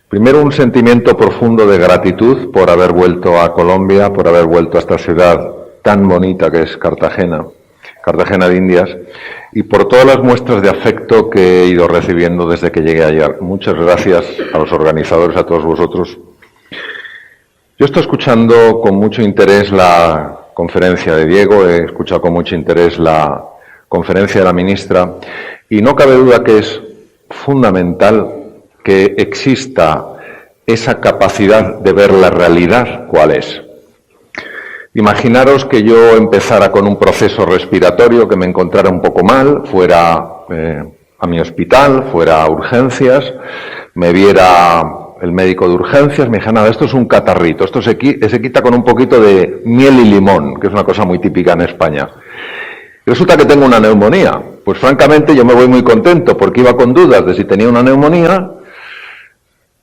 Primero, un sentimiento profundo de gratitud por haber vuelto a Colombia, por haber vuelto a esta ciudad tan bonita que es Cartagena de Indias, y por todas las muestras de afecto que he ido recibiendo desde que llegué ayer. Muchas gracias a los organizadores, a todos vosotros. Yo estoy escuchando con mucho interés la conferencia de Diego, he escuchado con mucho interés la conferencia de la ministra, y no cabe duda que es fundamental que exista esa capacidad de ver la realidad cuál es. Imaginaros que yo empezara con un proceso respiratorio, que me encontrara un poco mal, fuera a mi hospital, fuera a urgencias, me viera el médico de urgencias, me dijera, nada, esto es un catarrito, esto se quita con un poquito de miel y limón, que es una cosa muy típica en España. Y resulta que tengo una neumonía. Pues francamente yo me voy muy contento, porque iba con dudas de si tenía una neumonía,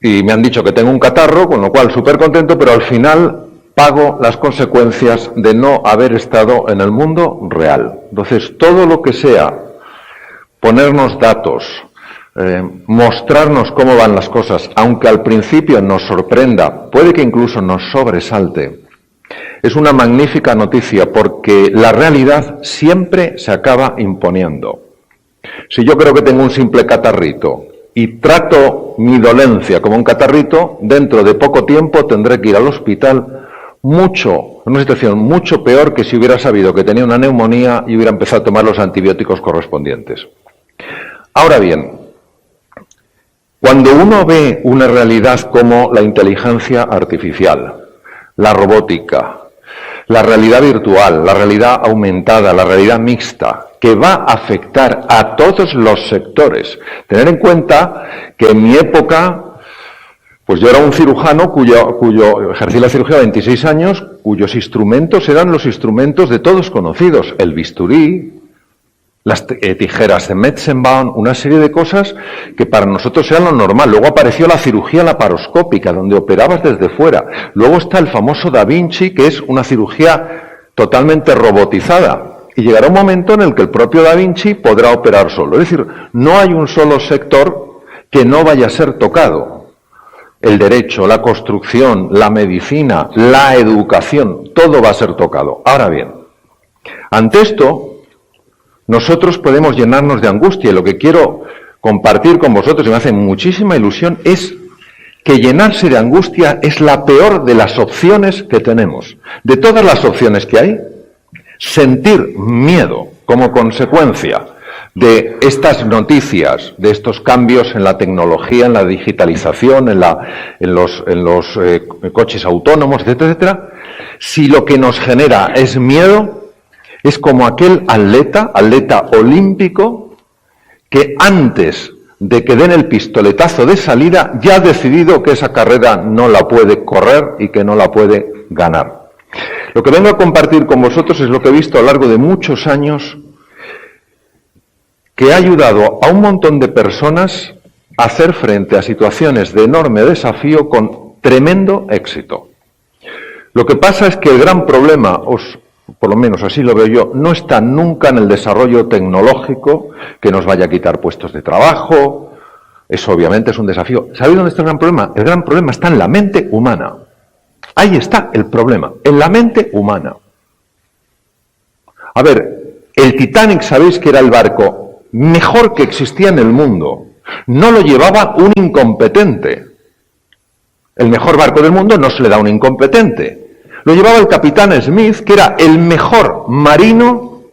y me han dicho que tengo un catarro, con lo cual súper contento, pero al final pago las consecuencias de no haber estado en el mundo real. Entonces, todo lo que sea ponernos datos, mostrarnos cómo van las cosas, aunque al principio nos sorprenda, puede que incluso nos sobresalte, es una magnífica noticia, porque la realidad siempre se acaba imponiendo. Si yo creo que tengo un simple catarrito y trato mi dolencia como un catarrito, dentro de poco tiempo tendré que ir al hospital en una situación mucho peor que si hubiera sabido que tenía una neumonía y hubiera empezado a tomar los antibióticos correspondientes. Ahora bien, cuando uno ve una realidad como la inteligencia artificial, la robótica, la realidad virtual, la realidad aumentada, la realidad mixta, que va a afectar a todos los sectores. Tener en cuenta que en mi época, pues yo era un cirujano cuyo ejercí la cirugía 26 años, cuyos instrumentos eran los instrumentos de todos conocidos, el bisturí, las tijeras de Metzenbaum, una serie de cosas que para nosotros eran lo normal. Luego apareció la cirugía laparoscópica, donde operabas desde fuera. Luego está el famoso Da Vinci, que es una cirugía totalmente robotizada. Y llegará un momento en el que el propio Da Vinci podrá operar solo. Es decir, no hay un solo sector que no vaya a ser tocado. El derecho, la construcción, la medicina, la educación, todo va a ser tocado. Ahora bien, ante esto, nosotros podemos llenarnos de angustia, y lo que quiero compartir con vosotros, y me hace muchísima ilusión, es que llenarse de angustia es la peor de las opciones que tenemos. De todas las opciones que hay, sentir miedo como consecuencia de estas noticias, de estos cambios en la tecnología, en la digitalización, en los coches autónomos, etcétera, etcétera, si lo que nos genera es miedo, es como aquel atleta olímpico, que antes de que den el pistoletazo de salida ya ha decidido que esa carrera no la puede correr y que no la puede ganar. Lo que vengo a compartir con vosotros es lo que he visto a lo largo de muchos años, que ha ayudado a un montón de personas a hacer frente a situaciones de enorme desafío con tremendo éxito. Lo que pasa es que el gran problema, por lo menos así lo veo yo, no está nunca en el desarrollo tecnológico que nos vaya a quitar puestos de trabajo. Eso obviamente es un desafío. ¿Sabéis dónde está el gran problema? El gran problema está en la mente humana. Ahí está el problema, en la mente humana. A ver, el Titanic, ¿sabéis que era el barco mejor que existía en el mundo? No lo llevaba un incompetente. El mejor barco del mundo no se le da a un incompetente. Lo llevaba el capitán Smith, que era el mejor marino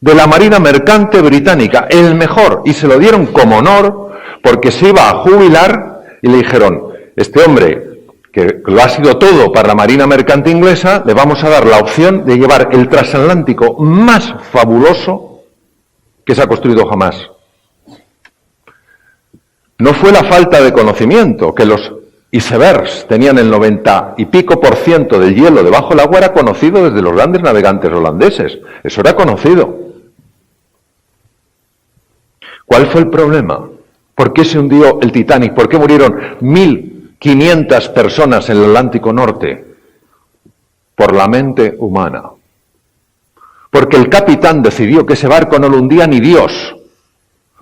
de la Marina Mercante Británica, el mejor, y se lo dieron como honor porque se iba a jubilar y le dijeron, este hombre, que lo ha sido todo para la Marina Mercante inglesa, le vamos a dar la opción de llevar el transatlántico más fabuloso que se ha construido jamás. No fue la falta de conocimiento, que los icebergs tenían el 90 y pico % del hielo debajo del agua, era conocido desde los grandes navegantes holandeses. Eso era conocido. ¿Cuál fue el problema? ¿Por qué se hundió el Titanic? ¿Por qué murieron 1.500 personas en el Atlántico Norte? Por la mente humana. Porque el capitán decidió que ese barco no lo hundía ni Dios.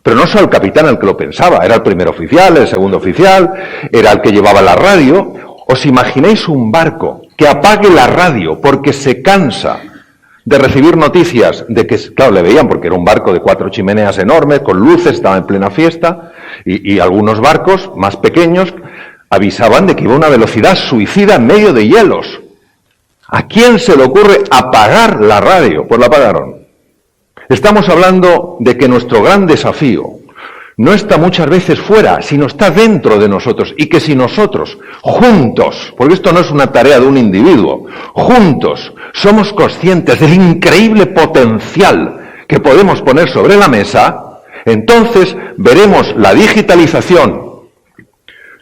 Pero no solo el capitán el que lo pensaba, era el primer oficial, el segundo oficial, era el que llevaba la radio. ¿Os imagináis un barco que apague la radio porque se cansa de recibir noticias de que, claro, le veían porque era un barco de 4 chimeneas enormes, con luces, estaba en plena fiesta, y algunos barcos más pequeños avisaban de que iba a una velocidad suicida en medio de hielos? ¿A quién se le ocurre apagar la radio? Pues la apagaron. Estamos hablando de que nuestro gran desafío no está muchas veces fuera, sino está dentro de nosotros, y que si nosotros, juntos, porque esto no es una tarea de un individuo, juntos somos conscientes del increíble potencial que podemos poner sobre la mesa, entonces veremos la digitalización,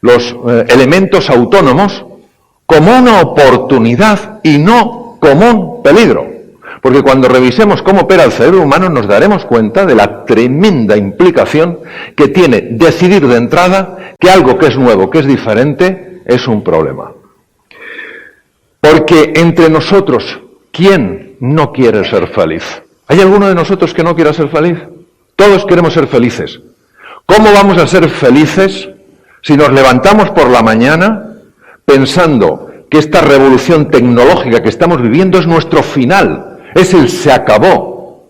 los elementos autónomos, como una oportunidad y no como un peligro. Porque cuando revisemos cómo opera el cerebro humano nos daremos cuenta de la tremenda implicación que tiene decidir de entrada que algo que es nuevo, que es diferente, es un problema. Porque entre nosotros, ¿quién no quiere ser feliz? ¿Hay alguno de nosotros que no quiera ser feliz? Todos queremos ser felices. ¿Cómo vamos a ser felices si nos levantamos por la mañana pensando que esta revolución tecnológica que estamos viviendo es nuestro final? Es el se acabó.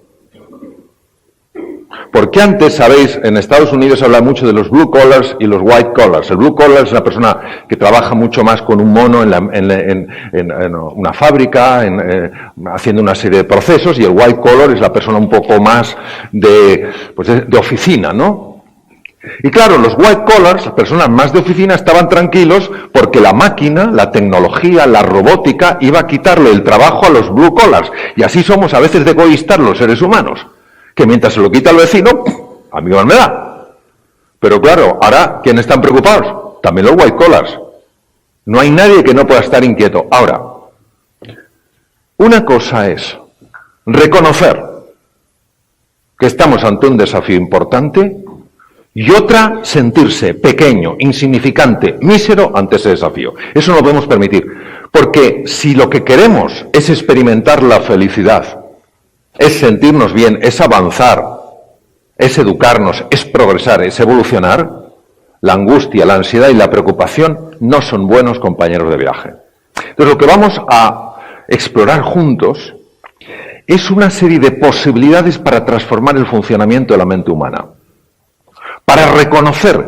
Porque antes, sabéis, en Estados Unidos se habla mucho de los blue collars y los white collars. El blue collar es una persona que trabaja mucho más con un mono en una fábrica, haciendo una serie de procesos, y el white collar es la persona un poco más de oficina, ¿no? Y claro, los white collars, las personas más de oficina, estaban tranquilos porque la máquina, la tecnología, la robótica iba a quitarle el trabajo a los blue collars. Y así somos a veces de egoístas los seres humanos, que mientras se lo quita el vecino, a mí igual me da. Pero claro, ahora, ¿quiénes están preocupados? También los white collars. No hay nadie que no pueda estar inquieto. Ahora, una cosa es reconocer que estamos ante un desafío importante, y otra, sentirse pequeño, insignificante, mísero ante ese desafío. Eso no lo podemos permitir. Porque si lo que queremos es experimentar la felicidad, es sentirnos bien, es avanzar, es educarnos, es progresar, es evolucionar, la angustia, la ansiedad y la preocupación no son buenos compañeros de viaje. Entonces, lo que vamos a explorar juntos es una serie de posibilidades para transformar el funcionamiento de la mente humana. Para reconocer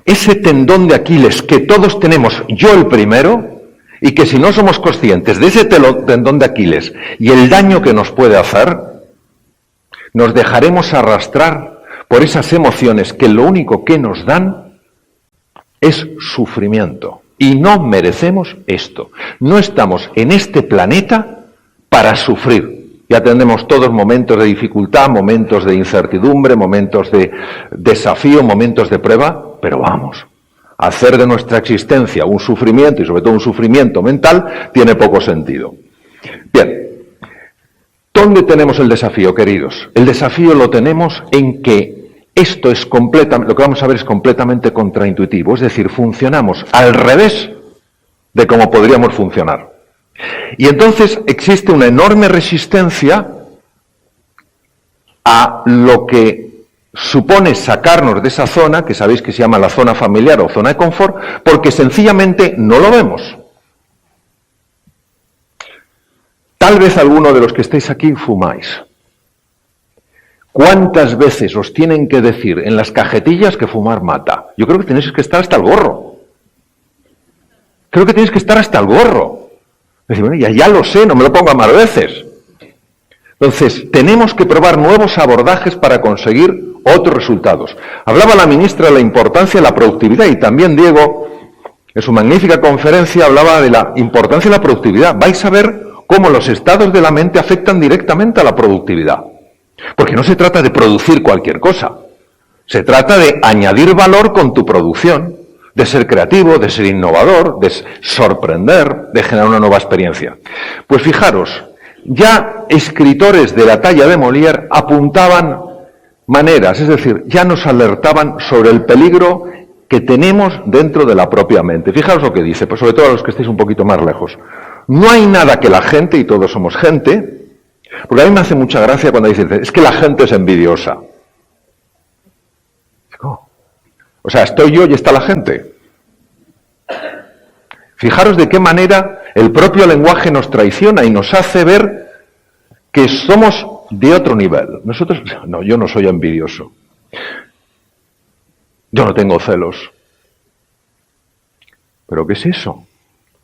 ese tendón de Aquiles que todos tenemos, yo el primero, y que si no somos conscientes de ese tendón de Aquiles y el daño que nos puede hacer, nos dejaremos arrastrar por esas emociones que lo único que nos dan es sufrimiento. Y no merecemos esto. No estamos en este planeta para sufrir. Ya tendremos todos momentos de dificultad, momentos de incertidumbre, momentos de desafío, momentos de prueba, pero vamos, hacer de nuestra existencia un sufrimiento, y sobre todo un sufrimiento mental, tiene poco sentido. Bien, ¿dónde tenemos el desafío, queridos? El desafío lo tenemos en que esto es completamente, lo que vamos a ver es completamente contraintuitivo, es decir, funcionamos al revés de cómo podríamos funcionar. Y entonces existe una enorme resistencia a lo que supone sacarnos de esa zona, que sabéis que se llama la zona familiar o zona de confort, porque sencillamente no lo vemos. Tal vez alguno de los que estáis aquí fumáis. ¿Cuántas veces os tienen que decir en las cajetillas que fumar mata? Yo creo que tenéis que estar hasta el gorro. Creo que tenéis que estar hasta el gorro. Decir, bueno, ya lo sé, no me lo pongo más veces. Entonces, tenemos que probar nuevos abordajes para conseguir otros resultados. Hablaba la ministra de la importancia de la productividad y también Diego, en su magnífica conferencia, hablaba de la importancia de la productividad. Vais a ver cómo los estados de la mente afectan directamente a la productividad. Porque no se trata de producir cualquier cosa. Se trata de añadir valor con tu producción. De ser creativo, de ser innovador, de sorprender, de generar una nueva experiencia. Pues fijaros, ya escritores de la talla de Molière apuntaban maneras, es decir, ya nos alertaban sobre el peligro que tenemos dentro de la propia mente. Fijaros lo que dice, pues sobre todo a los que estéis un poquito más lejos. No hay nada que la gente, y todos somos gente, porque a mí me hace mucha gracia cuando dicen, es que la gente es envidiosa. O sea, estoy yo y está la gente. Fijaros de qué manera el propio lenguaje nos traiciona y nos hace ver que somos de otro nivel. Nosotros, no, yo no soy envidioso. Yo no tengo celos. ¿Pero qué es eso?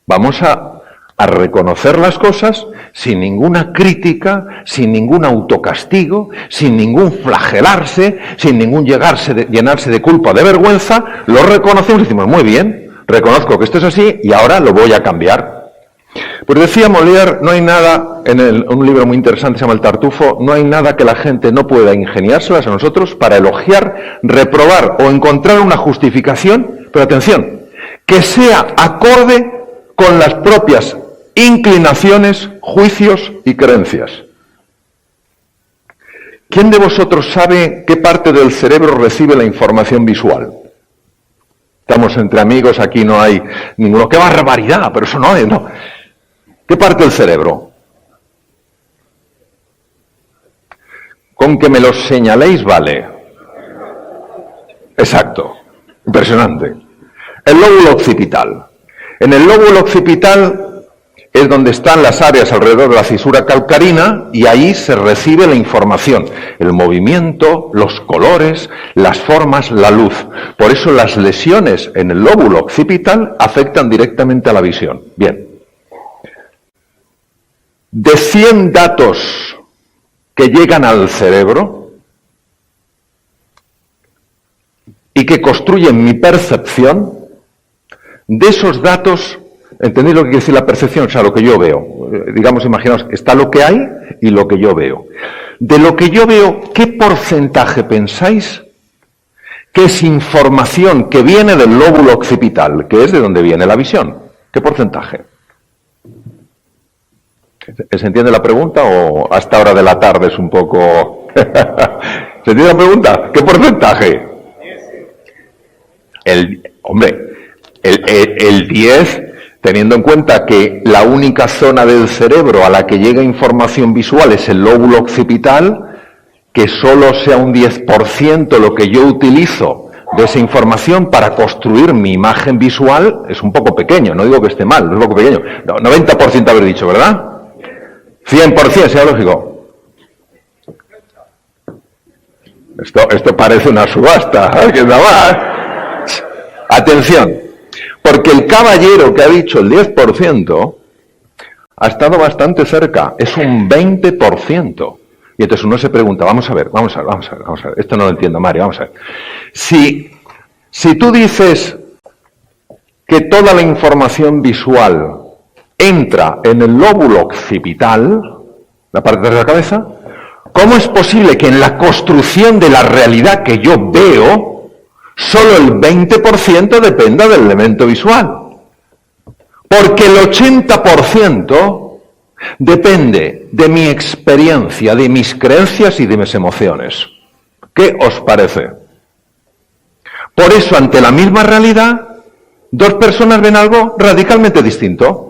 Vamos a reconocer las cosas sin ninguna crítica, sin ningún autocastigo, sin ningún flagelarse, sin ningún llenarse de culpa o de vergüenza. Lo reconocemos y decimos, muy bien, reconozco que esto es así y ahora lo voy a cambiar. Pues decía Molière, no hay nada, un libro muy interesante se llama El Tartufo, no hay nada que la gente no pueda ingeniárselas a nosotros para elogiar, reprobar o encontrar una justificación, pero atención, que sea acorde con las propias inclinaciones, juicios y creencias. ¿Quién de vosotros sabe qué parte del cerebro recibe la información visual? Estamos entre amigos, aquí no hay ninguno. ¡Qué barbaridad! Pero eso no es, no. ¿Qué parte del cerebro? Con que me lo señaléis vale. Exacto. Impresionante. El lóbulo occipital. En el lóbulo occipital es donde están las áreas alrededor de la cisura calcarina y ahí se recibe la información, el movimiento, los colores, las formas, la luz. Por eso las lesiones en el lóbulo occipital afectan directamente a la visión. Bien. De 100 datos que llegan al cerebro y que construyen mi percepción, de esos datos, ¿entendéis lo que quiere decir la percepción? O sea, lo que yo veo. Digamos, imaginaos, está lo que hay y lo que yo veo. De lo que yo veo, ¿qué porcentaje pensáis que es información que viene del lóbulo occipital, que es de donde viene la visión? ¿Qué porcentaje? ¿Se entiende la pregunta o hasta hora de la tarde es un poco... ¿Se entiende la pregunta? ¿Qué porcentaje? El 10, teniendo en cuenta que la única zona del cerebro a la que llega información visual es el lóbulo occipital, que solo sea un 10% lo que yo utilizo de esa información para construir mi imagen visual, es un poco pequeño, no digo que esté mal, es un poco pequeño. No, 90% haber dicho, ¿verdad? 100%, sea lógico. Esto parece una subasta, ¿eh? Que nada más. Atención, porque el caballero que ha dicho el 10% ha estado bastante cerca, es un 20%. Y entonces uno se pregunta, vamos a ver, esto no lo entiendo, Mario, vamos a ver. Si tú dices que toda la información visual entra en el lóbulo occipital, la parte de la cabeza, ¿cómo es posible que en la construcción de la realidad que yo veo, solo el 20% dependa del elemento visual? Porque el 80% depende de mi experiencia, de mis creencias y de mis emociones. ¿Qué os parece? Por eso, ante la misma realidad, dos personas ven algo radicalmente distinto.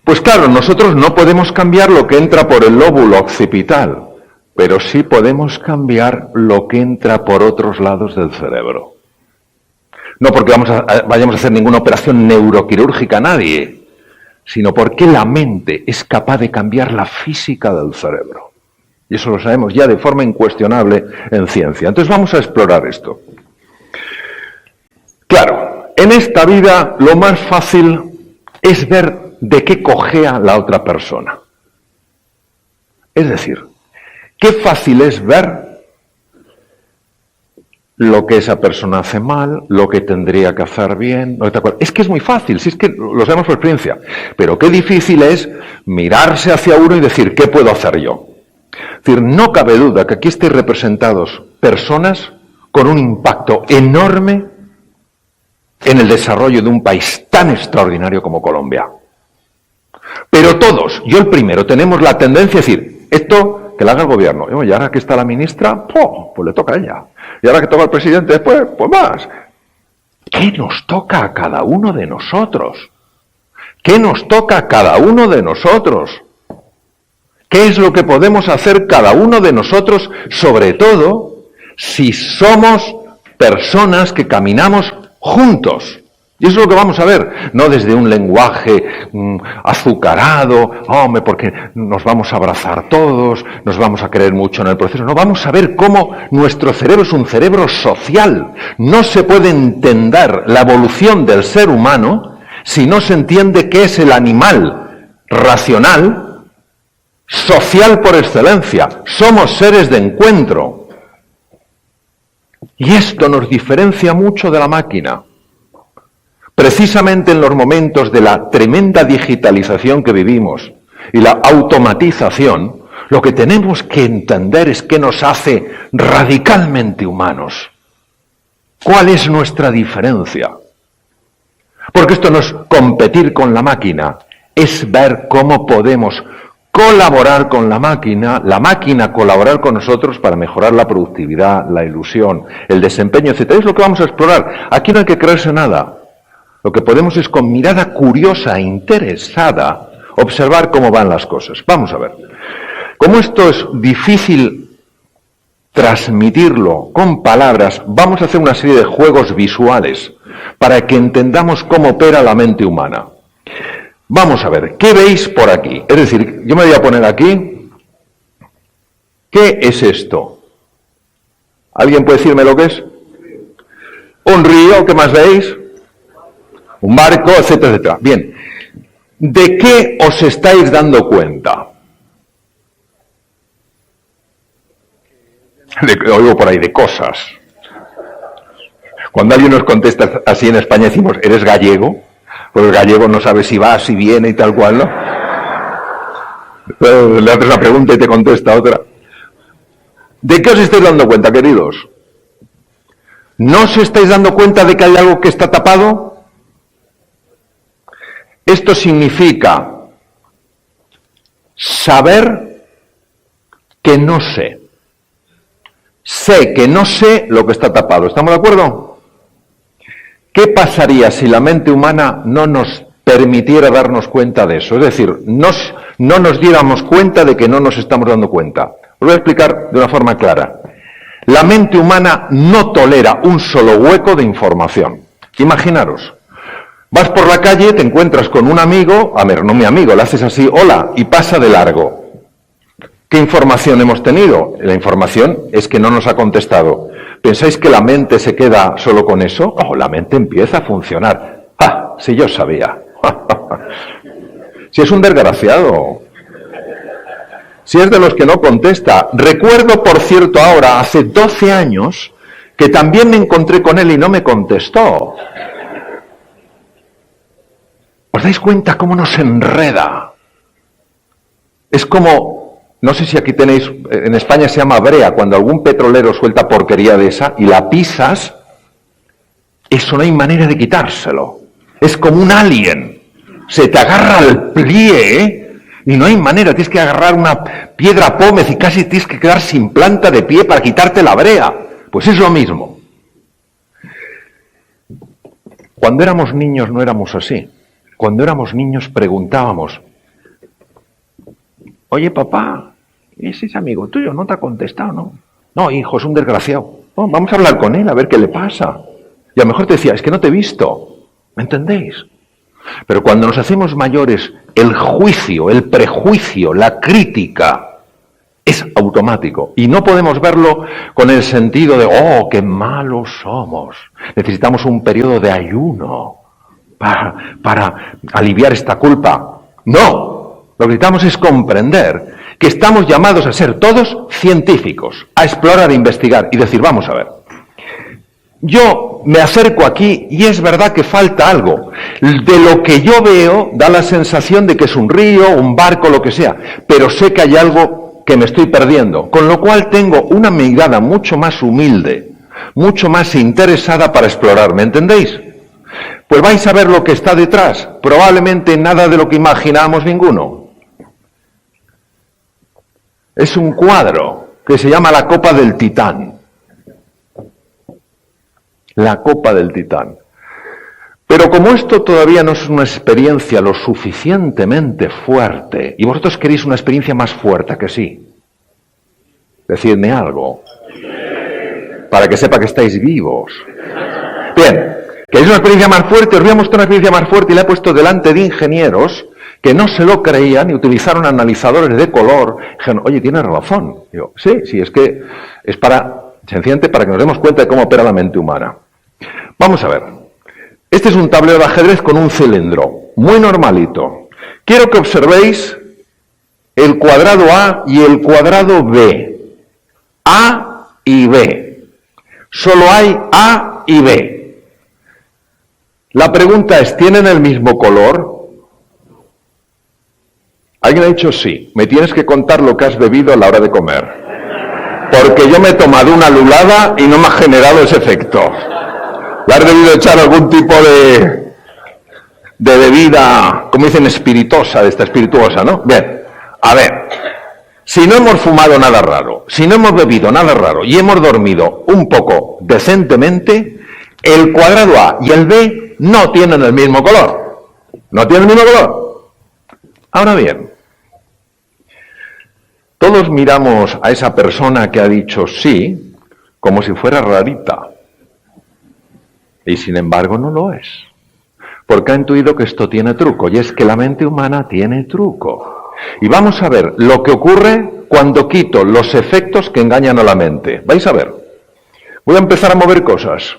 Pues claro, nosotros no podemos cambiar lo que entra por el lóbulo occipital, pero sí podemos cambiar lo que entra por otros lados del cerebro. No porque vayamos a hacer ninguna operación neuroquirúrgica a nadie, sino porque la mente es capaz de cambiar la física del cerebro. Y eso lo sabemos ya de forma incuestionable en ciencia. Entonces vamos a explorar esto. Claro, en esta vida lo más fácil es ver de qué cojea la otra persona. Es decir, qué fácil es ver lo que esa persona hace mal, lo que tendría que hacer bien. Es que es muy fácil, si es que lo sabemos por experiencia. Pero qué difícil es mirarse hacia uno y decir, ¿qué puedo hacer yo? Es decir, no cabe duda que aquí estén representados personas con un impacto enorme en el desarrollo de un país tan extraordinario como Colombia. Pero todos, yo el primero, tenemos la tendencia a decir, esto que lo haga el gobierno. Y ahora que está la ministra, pues le toca a ella. Y ahora que toca el presidente después, pues más. ¿Qué nos toca a cada uno de nosotros? ¿Qué nos toca a cada uno de nosotros? ¿Qué es lo que podemos hacer cada uno de nosotros, sobre todo si somos personas que caminamos juntos. Y eso es lo que vamos a ver, no desde un lenguaje azucarado, hombre, porque nos vamos a abrazar todos, nos vamos a creer mucho en el proceso. No, vamos a ver cómo nuestro cerebro es un cerebro social. No se puede entender la evolución del ser humano si no se entiende que es el animal racional, social por excelencia. Somos seres de encuentro. Y esto nos diferencia mucho de la máquina. Precisamente en los momentos de la tremenda digitalización que vivimos y la automatización, lo que tenemos que entender es qué nos hace radicalmente humanos. ¿Cuál es nuestra diferencia? Porque esto no es competir con la máquina, es ver cómo podemos colaborar con la máquina colaborar con nosotros para mejorar la productividad, la ilusión, el desempeño, etc. Es lo que vamos a explorar. Aquí no hay que creerse nada. Lo que podemos es con mirada curiosa e interesada observar cómo van las cosas. Vamos a ver. Como esto es difícil transmitirlo con palabras, vamos a hacer una serie de juegos visuales para que entendamos cómo opera la mente humana. Vamos a ver, ¿qué veis por aquí? Es decir, yo me voy a poner aquí. ¿Qué es esto? ¿Alguien puede decirme lo que es? ¿Un río? ¿Qué más veis? Un barco, etcétera, etcétera. Bien, ¿de qué os estáis dando cuenta? Oigo por ahí, de cosas. Cuando alguien nos contesta así en España decimos, ¿eres gallego? Pues el gallego no sabe si va, si viene y tal cual, ¿no? Pero le haces una pregunta y te contesta otra. ¿De qué os estáis dando cuenta, queridos? ¿No os estáis dando cuenta de que hay algo que está tapado? Esto significa saber que no sé. Sé que no sé lo que está tapado. ¿Estamos de acuerdo? ¿Qué pasaría si la mente humana no nos permitiera darnos cuenta de eso? Es decir, no nos diéramos cuenta de que no nos estamos dando cuenta. Os voy a explicar de una forma clara. La mente humana no tolera un solo hueco de información. Imaginaros. Vas por la calle, te encuentras con un amigo, a ver, no mi amigo, le haces así, hola, y pasa de largo. ¿Qué información hemos tenido? La información es que no nos ha contestado. ¿Pensáis que la mente se queda solo con eso? Oh, la mente empieza a funcionar. ¡Ah! Si yo sabía. Si es un desgraciado. Si es de los que no contesta. Recuerdo, por cierto, ahora, hace 12 años, que también me encontré con él y no me contestó. ¿Os dais cuenta cómo nos enreda? Es como, no sé si aquí tenéis, en España se llama brea, cuando algún petrolero suelta porquería de esa y la pisas, eso no hay manera de quitárselo. Es como un alien. Se te agarra al pie y no hay manera. Tienes que agarrar una piedra pómez y casi tienes que quedar sin planta de pie para quitarte la brea. Pues es lo mismo. Cuando éramos niños no éramos así. Cuando éramos niños preguntábamos, oye papá, ¿ese es amigo tuyo? ¿No te ha contestado, no? No, hijo, es un desgraciado. Oh, vamos a hablar con él, a ver qué le pasa. Y a lo mejor te decía, es que no te he visto. ¿Me entendéis? Pero cuando nos hacemos mayores, el juicio, el prejuicio, la crítica es automático. Y no podemos verlo con el sentido de, oh, qué malos somos. Necesitamos un periodo de ayuno para aliviar esta culpa. No, lo que necesitamos es comprender que estamos llamados a ser todos científicos, a explorar, a investigar y decir, vamos a ver, yo me acerco aquí y es verdad que falta algo. De lo que yo veo da la sensación de que es un río, un barco, lo que sea, pero sé que hay algo que me estoy perdiendo, con lo cual tengo una mirada mucho más humilde, mucho más interesada para explorar, ¿me entendéis? Pues vais a ver lo que está detrás. Probablemente nada de lo que imaginábamos ninguno. Es un cuadro que se llama La Copa del Titán. La Copa del Titán. Pero como esto todavía no es una experiencia lo suficientemente fuerte, y vosotros queréis una experiencia más fuerte, que sí. Decidme algo. para que sepa que estáis vivos. Bien, ¿queréis una experiencia más fuerte? Os voy a mostrar una experiencia más fuerte y la he puesto delante de ingenieros que no se lo creían y utilizaron analizadores de color. Dijeron, oye, tienes razón. Digo, sí, es que es sencillamente para que nos demos cuenta de cómo opera la mente humana. Vamos a ver. Este es un tablero de ajedrez con un cilindro, muy normalito. Quiero que observéis el cuadrado A y el cuadrado B. A y B. Solo hay A y B. La pregunta es, ¿tienen el mismo color? Alguien ha dicho sí. Me tienes que contar lo que has bebido a la hora de comer. Porque yo me he tomado una lulada y no me ha generado ese efecto. Le has debido echar algún tipo de bebida, como dicen, espirituosa, de esta espirituosa, ¿no? Bien, a ver, si no hemos fumado nada raro, si no hemos bebido nada raro y hemos dormido un poco decentemente, el cuadrado A y el B no tienen el mismo color. No tienen el mismo color. Ahora bien, todos miramos a esa persona que ha dicho sí como si fuera rarita. Y sin embargo no lo es. Porque ha intuido que esto tiene truco. Y es que la mente humana tiene truco. Y vamos a ver lo que ocurre cuando quito los efectos que engañan a la mente. Vais a ver. Voy a empezar a mover cosas.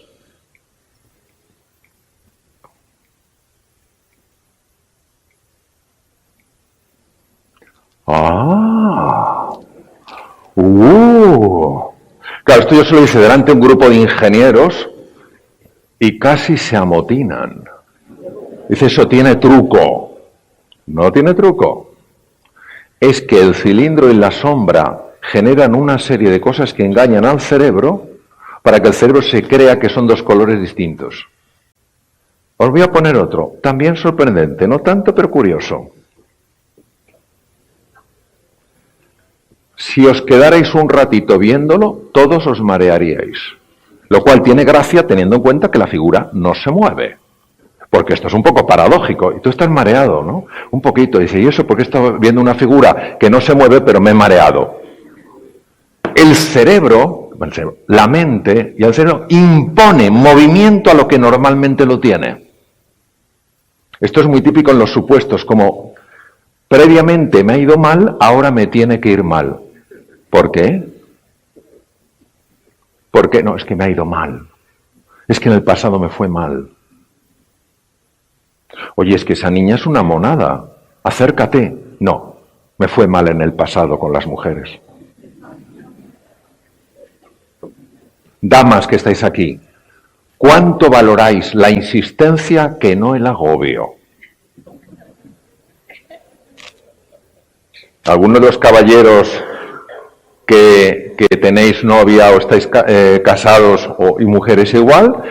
Claro, esto yo se lo hice delante de un grupo de ingenieros y casi se amotinan. Dice, eso tiene truco. No tiene truco. Es que el cilindro y la sombra generan una serie de cosas que engañan al cerebro para que el cerebro se crea que son dos colores distintos. Os voy a poner otro, también sorprendente, no tanto pero curioso. Si os quedarais un ratito viéndolo, todos os marearíais. Lo cual tiene gracia teniendo en cuenta que la figura no se mueve. Porque esto es un poco paradójico. Y tú estás mareado, ¿no? Un poquito. Dice, ¿y eso? Porque he estado viendo una figura que no se mueve, pero me he mareado. El cerebro, la mente y el cerebro impone movimiento a lo que normalmente lo tiene. Esto es muy típico en los supuestos, como previamente me ha ido mal, ahora me tiene que ir mal. ¿Por qué? ¿Por qué? No, es que me ha ido mal. Es que en el pasado me fue mal. Oye, es que esa niña es una monada. Acércate. No, me fue mal en el pasado con las mujeres. Damas que estáis aquí, ¿cuánto valoráis la insistencia que no el agobio? ¿Alguno de los caballeros que tenéis novia o estáis casados y mujeres igual,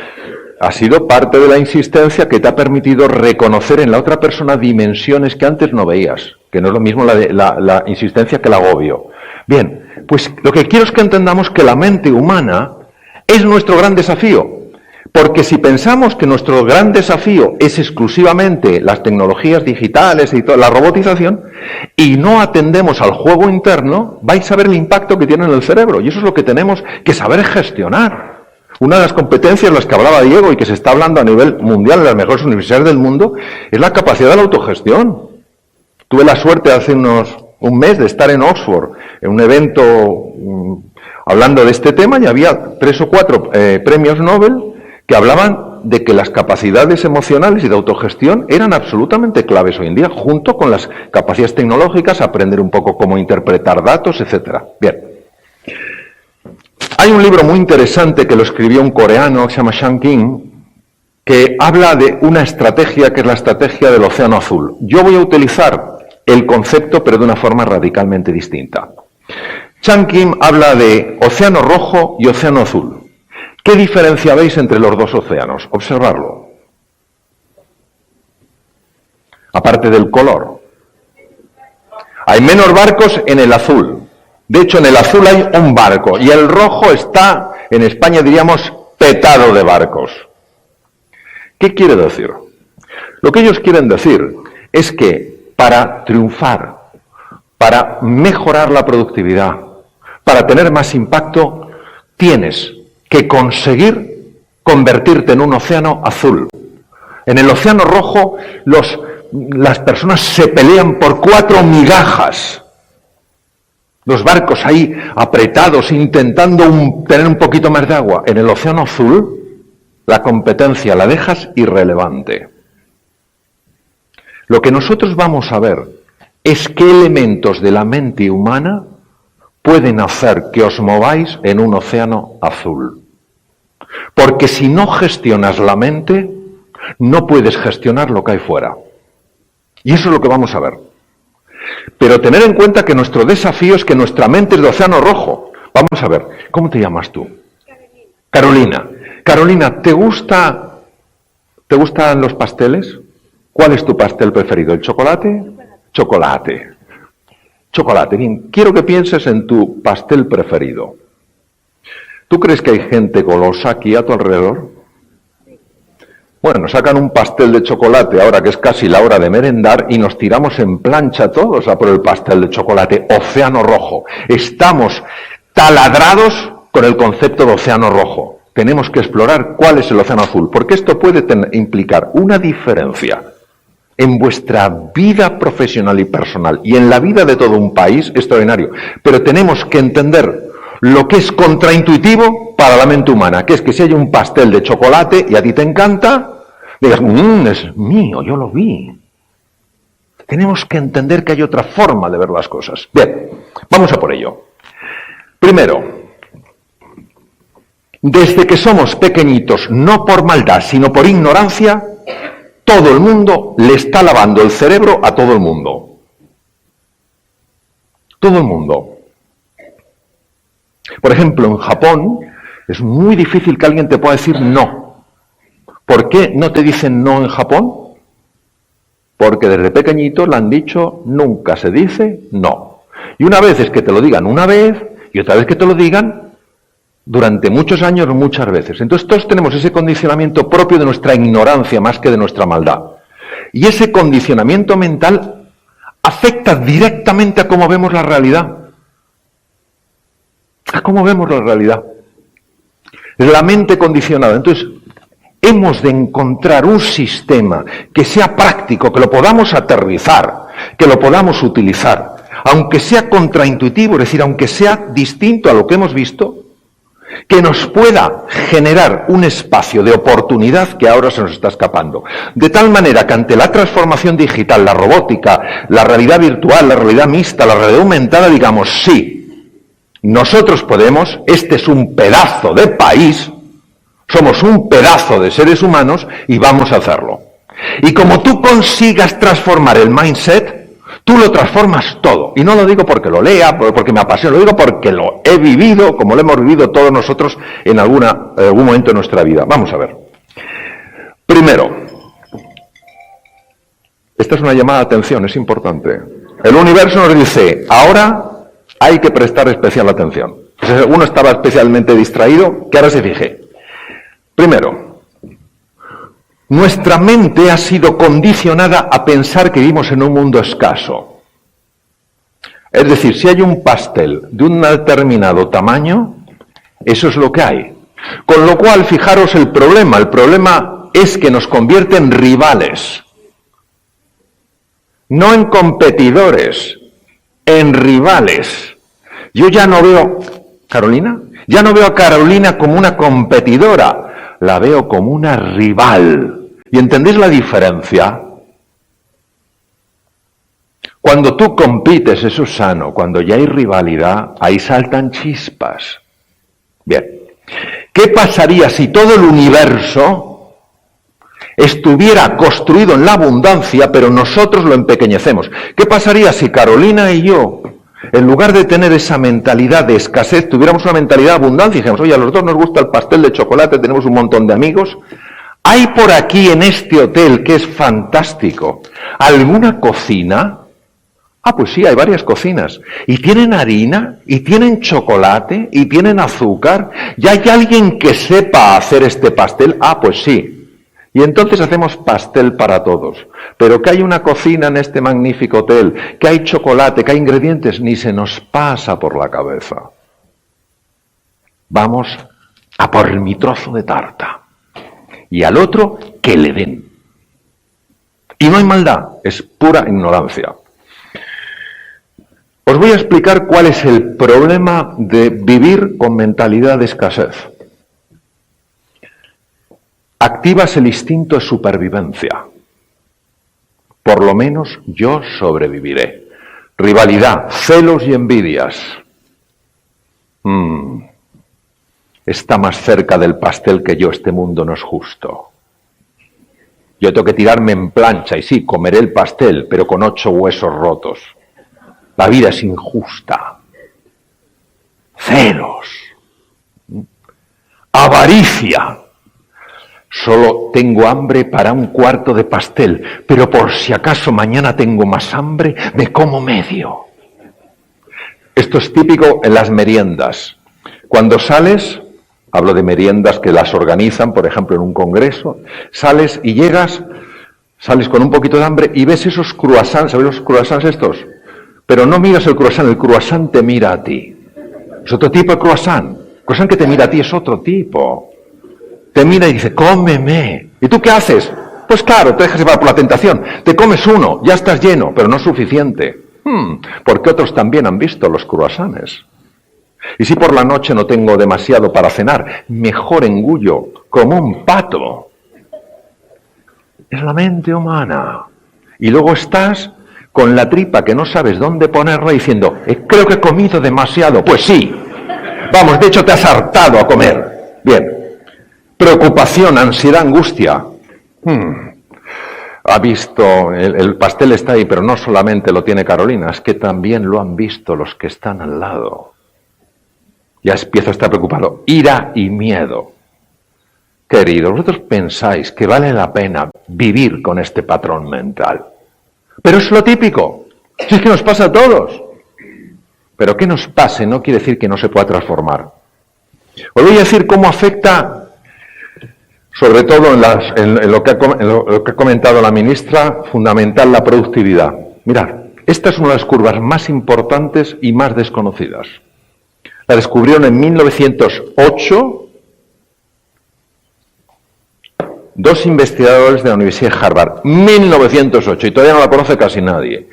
ha sido parte de la insistencia que te ha permitido reconocer en la otra persona dimensiones que antes no veías, que no es lo mismo la insistencia que el agobio. Bien, pues lo que quiero es que entendamos que la mente humana es nuestro gran desafío, porque si pensamos que nuestro gran desafío es exclusivamente las tecnologías digitales y toda la robotización, y no atendemos al juego interno, vais a ver el impacto que tiene en el cerebro, y eso es lo que tenemos que saber gestionar. Una de las competencias de las que hablaba Diego y que se está hablando a nivel mundial en las mejores universidades del mundo es la capacidad de la autogestión. Tuve la suerte hace un mes de estar en Oxford, en un evento hablando de este tema, y había 3 o 4 premios Nobel que hablaban de que las capacidades emocionales y de autogestión eran absolutamente claves hoy en día, junto con las capacidades tecnológicas, aprender un poco cómo interpretar datos, etcétera. Bien. Hay un libro muy interesante que lo escribió un coreano que se llama Shang King, que habla de una estrategia que es la estrategia del océano azul. Yo voy a utilizar el concepto, pero de una forma radicalmente distinta. Shang King habla de océano rojo y océano azul. ¿Qué diferencia veis entre los dos océanos? Observarlo. Aparte del color. Hay menos barcos en el azul. De hecho, en el azul hay un barco y el rojo está, en España diríamos, petado de barcos. ¿Qué quiere decir? Lo que ellos quieren decir es que para triunfar, para mejorar la productividad, para tener más impacto, tienes que conseguir convertirte en un océano azul. En el océano rojo las personas se pelean por 4 migajas. Los barcos ahí apretados, intentando tener un poquito más de agua. En el océano azul, la competencia la dejas irrelevante. Lo que nosotros vamos a ver es qué elementos de la mente humana pueden hacer que os mováis en un océano azul. Porque si no gestionas la mente, no puedes gestionar lo que hay fuera. Y eso es lo que vamos a ver. Pero tener en cuenta que nuestro desafío es que nuestra mente es de océano rojo. Vamos a ver, ¿cómo te llamas tú? Carolina. Carolina, ¿te gustan los pasteles? ¿Cuál es tu pastel preferido? ¿El chocolate? Chocolate. Chocolate. Bien, quiero que pienses en tu pastel preferido. ¿Tú crees que hay gente golosa aquí a tu alrededor? Bueno, sacan un pastel de chocolate ahora que es casi la hora de merendar y nos tiramos en plancha todos a por el pastel de chocolate. Océano rojo. Estamos taladrados con el concepto de océano rojo. Tenemos que explorar cuál es el océano azul, porque esto puede implicar una diferencia en vuestra vida profesional y personal y en la vida de todo un país extraordinario. Pero tenemos que entender lo que es contraintuitivo para la mente humana, que es que si hay un pastel de chocolate y a ti te encanta, digas, es mío, yo lo vi. Tenemos que entender que hay otra forma de ver las cosas. Bien, vamos a por ello. Primero, desde que somos pequeñitos, no por maldad, sino por ignorancia, todo el mundo le está lavando el cerebro a todo el mundo. Todo el mundo. Por ejemplo, en Japón es muy difícil que alguien te pueda decir no. ¿Por qué no te dicen no en Japón? Porque desde pequeñito le han dicho nunca se dice no. Y una vez es que te lo digan una vez y otra vez que te lo digan durante muchos años, muchas veces. Entonces todos tenemos ese condicionamiento propio de nuestra ignorancia más que de nuestra maldad. Y ese condicionamiento mental afecta directamente a cómo vemos la realidad. A cómo vemos la realidad. La mente condicionada. Entonces, hemos de encontrar un sistema que sea práctico, que lo podamos aterrizar, que lo podamos utilizar, aunque sea contraintuitivo, es decir, aunque sea distinto a lo que hemos visto, que nos pueda generar un espacio de oportunidad que ahora se nos está escapando. De tal manera que ante la transformación digital, la robótica, la realidad virtual, la realidad mixta, la realidad aumentada, digamos, sí, nosotros podemos, este es un pedazo de país, somos un pedazo de seres humanos y vamos a hacerlo. Y como tú consigas transformar el mindset, tú lo transformas todo. Y no lo digo porque lo lea, porque me apasiona, lo digo porque lo he vivido, como lo hemos vivido todos nosotros en algún momento de nuestra vida. Vamos a ver. Primero, esta es una llamada de atención, es importante. El universo nos dice, ahora hay que prestar especial atención. Si uno estaba especialmente distraído, que ahora se fije. Primero, nuestra mente ha sido condicionada a pensar que vivimos en un mundo escaso. Es decir, si hay un pastel de un determinado tamaño, eso es lo que hay. Con lo cual, fijaros el problema es que nos convierte en rivales. No en competidores, en rivales. Yo ya no veo, Carolina, ya no veo a Carolina como una competidora, la veo como una rival. ¿Y entendéis la diferencia? Cuando tú compites, eso es sano. Cuando ya hay rivalidad, ahí saltan chispas. Bien. ¿Qué pasaría si todo el universo estuviera construido en la abundancia, pero nosotros lo empequeñecemos? ¿Qué pasaría si Carolina y yo, en lugar de tener esa mentalidad de escasez, tuviéramos una mentalidad de abundancia y dijéramos, oye, a los dos nos gusta el pastel de chocolate, tenemos un montón de amigos? ¿Hay por aquí en este hotel, que es fantástico, alguna cocina? Ah, pues sí, hay varias cocinas. Y tienen harina, y tienen chocolate, y tienen azúcar. ¿Y hay alguien que sepa hacer este pastel? Ah, pues sí. Y entonces hacemos pastel para todos. Pero que hay una cocina en este magnífico hotel, que hay chocolate, que hay ingredientes, ni se nos pasa por la cabeza. Vamos a por mi trozo de tarta. Y al otro, que le den. Y no hay maldad, es pura ignorancia. Os voy a explicar cuál es el problema de vivir con mentalidad de escasez. Activas el instinto de supervivencia. Por lo menos yo sobreviviré. Rivalidad, celos y envidias. Está más cerca del pastel que yo, este mundo no es justo. Yo tengo que tirarme en plancha y sí, comeré el pastel, pero con 8 huesos rotos. La vida es injusta. Celos. Avaricia. Solo tengo hambre para un cuarto de pastel, pero por si acaso mañana tengo más hambre, me como medio. Esto es típico en las meriendas. Cuando sales, hablo de meriendas que las organizan, por ejemplo, en un congreso, sales y sales con un poquito de hambre y ves esos croissants, ¿sabes los croissants estos? Pero no miras el croissant te mira a ti. Es otro tipo de croissant. El croissant que te mira a ti es otro tipo. Te mira y dice, cómeme. ¿Y tú qué haces? Pues claro, te dejas llevar por la tentación. Te comes uno, ya estás lleno, pero no es suficiente. Porque otros también han visto los croissants. Y si por la noche no tengo demasiado para cenar, mejor engullo como un pato. Es la mente humana. Y luego estás con la tripa que no sabes dónde ponerla diciendo, creo que he comido demasiado. Pues sí. Vamos, de hecho te has hartado a comer. Bien. Preocupación, ansiedad, angustia. Ha visto, el pastel está ahí, pero no solamente lo tiene Carolina, es que también lo han visto los que están al lado. Ya empiezo a estar preocupado. Ira y miedo. Queridos, vosotros pensáis que vale la pena vivir con este patrón mental. Pero es lo típico. Si es que nos pasa a todos. Pero que nos pase no quiere decir que no se pueda transformar. Os voy a decir cómo afecta, sobre todo en lo que ha comentado la ministra, fundamental la productividad. Mirad, esta es una de las curvas más importantes y más desconocidas. La descubrieron en 1908 dos investigadores de la Universidad de Harvard. 1908, y todavía no la conoce casi nadie.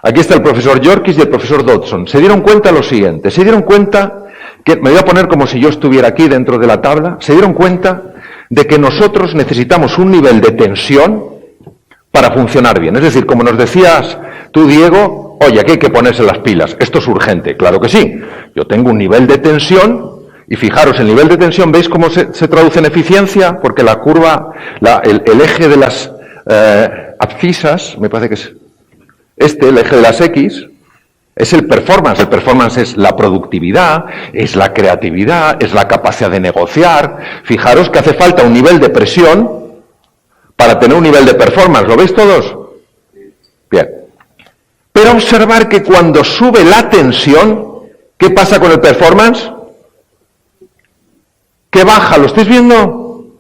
Aquí está el profesor Yorkis y el profesor Dodson. Se dieron cuenta lo siguiente, se dieron cuenta que, me voy a poner como si yo estuviera aquí dentro de la tabla, se dieron cuenta de que nosotros necesitamos un nivel de tensión para funcionar bien. Es decir, como nos decías tú, Diego, oye, aquí hay que ponerse las pilas, esto es urgente. Claro que sí, yo tengo un nivel de tensión y fijaros, el nivel de tensión, ¿veis cómo se traduce en eficiencia? Porque la curva, el eje de las abscisas, me parece que es el eje de las X, es el performance. El performance es la productividad, es la creatividad, es la capacidad de negociar. Fijaros que hace falta un nivel de presión para tener un nivel de performance. ¿Lo veis todos? Bien. Pero observar que cuando sube la tensión, ¿qué pasa con el performance? Que baja. ¿Lo estáis viendo?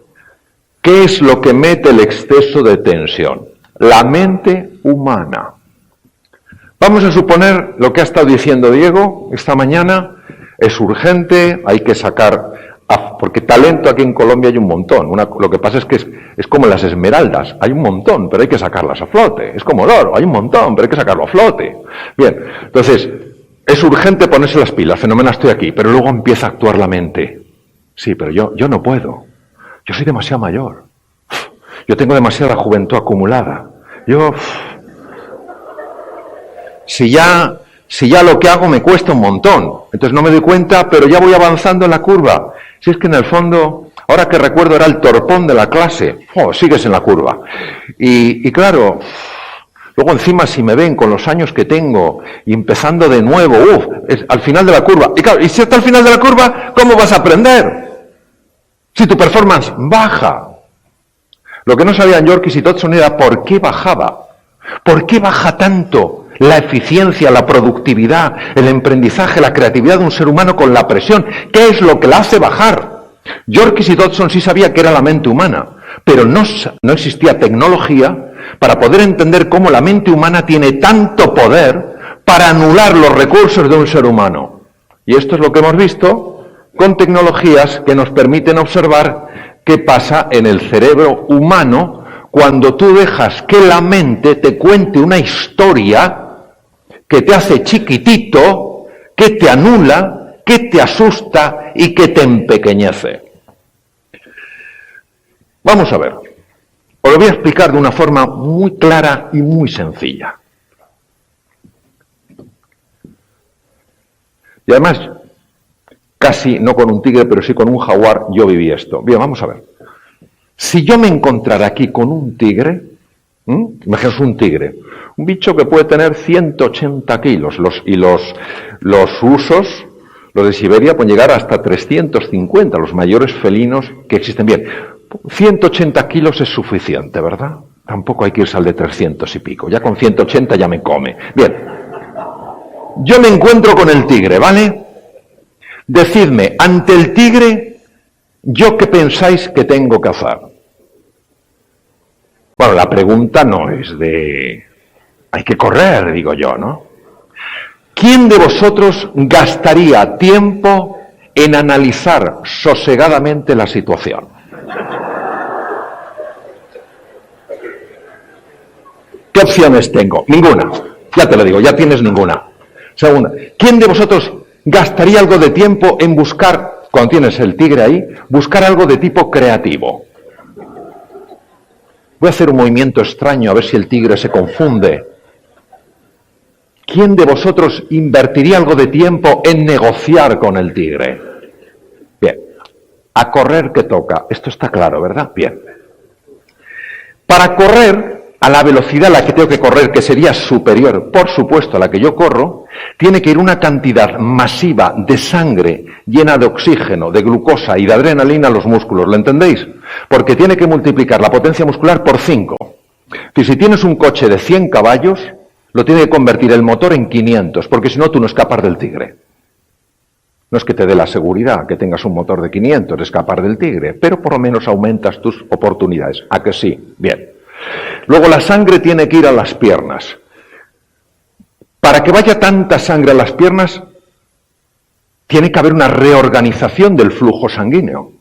¿Qué es lo que mete el exceso de tensión? La mente humana. Vamos a suponer lo que ha estado diciendo Diego esta mañana, es urgente, hay que sacar, porque talento aquí en Colombia hay un montón. Lo que pasa es que es como las esmeraldas, hay un montón, pero hay que sacarlas a flote. Es como el oro, hay un montón, pero hay que sacarlo a flote. Bien, entonces, es urgente ponerse las pilas, fenomenal, estoy aquí, pero luego empieza a actuar la mente. Sí, pero yo no puedo, yo soy demasiado mayor, yo tengo demasiada juventud acumulada, Si ya lo que hago me cuesta un montón, entonces no me doy cuenta, pero ya voy avanzando en la curva. Si es que en el fondo, ahora que recuerdo, era el torpón de la clase, sigues en la curva. Y claro, luego encima si me ven con los años que tengo y empezando de nuevo, es al final de la curva. Y claro, y si hasta el final de la curva, ¿cómo vas a aprender? Si tu performance baja. Lo que no sabían Yorkis y Dodson era por qué bajaba. ¿Por qué baja tanto la eficiencia, la productividad, el emprendizaje, la creatividad de un ser humano con la presión? ¿Qué es lo que la hace bajar? Yorkis y Dodson sí sabía que era la mente humana, pero no existía tecnología para poder entender cómo la mente humana tiene tanto poder para anular los recursos de un ser humano. Y esto es lo que hemos visto con tecnologías que nos permiten observar qué pasa en el cerebro humano cuando tú dejas que la mente te cuente una historia que te hace chiquitito, que te anula, que te asusta y que te empequeñece. Vamos a ver. Os lo voy a explicar de una forma muy clara y muy sencilla. Y además, casi no con un tigre, pero sí con un jaguar, yo viví esto. Bien, vamos a ver. Si yo me encontrara aquí con un tigre, imaginaos un tigre, un bicho que puede tener 180 kilos, los usos, los de Siberia, pueden llegar hasta 350, los mayores felinos que existen. Bien, 180 kilos es suficiente, ¿verdad? Tampoco hay que irse al de 300 y pico, ya con 180 ya me come. Bien, yo me encuentro con el tigre, ¿vale? Decidme, ante el tigre, ¿yo qué pensáis que tengo que hacer? Bueno, la pregunta no es de... hay que correr, digo yo, ¿no? ¿Quién de vosotros gastaría tiempo en analizar sosegadamente la situación? ¿Qué opciones tengo? Ninguna. Ya te lo digo, ya tienes ninguna. Segunda, ¿quién de vosotros gastaría algo de tiempo en buscar, cuando tienes el tigre ahí, buscar algo de tipo creativo? Voy a hacer un movimiento extraño a ver si el tigre se confunde. ¿Quién de vosotros invertiría algo de tiempo en negociar con el tigre? Bien, a correr que toca. Esto está claro, ¿verdad? Bien. Para correr a la velocidad a la que tengo que correr, que sería superior, por supuesto, a la que yo corro, tiene que ir una cantidad masiva de sangre llena de oxígeno, de glucosa y de adrenalina a los músculos, ¿lo entendéis? Porque tiene que multiplicar la potencia muscular por 5. Si tienes un coche de 100 caballos, lo tiene que convertir el motor en 500, porque si no, tú no escapas del tigre. No es que te dé la seguridad que tengas un motor de 500 de escapar del tigre, pero por lo menos aumentas tus oportunidades. ¿A que sí? Bien. Luego la sangre tiene que ir a las piernas. Para que vaya tanta sangre a las piernas, tiene que haber una reorganización del flujo sanguíneo.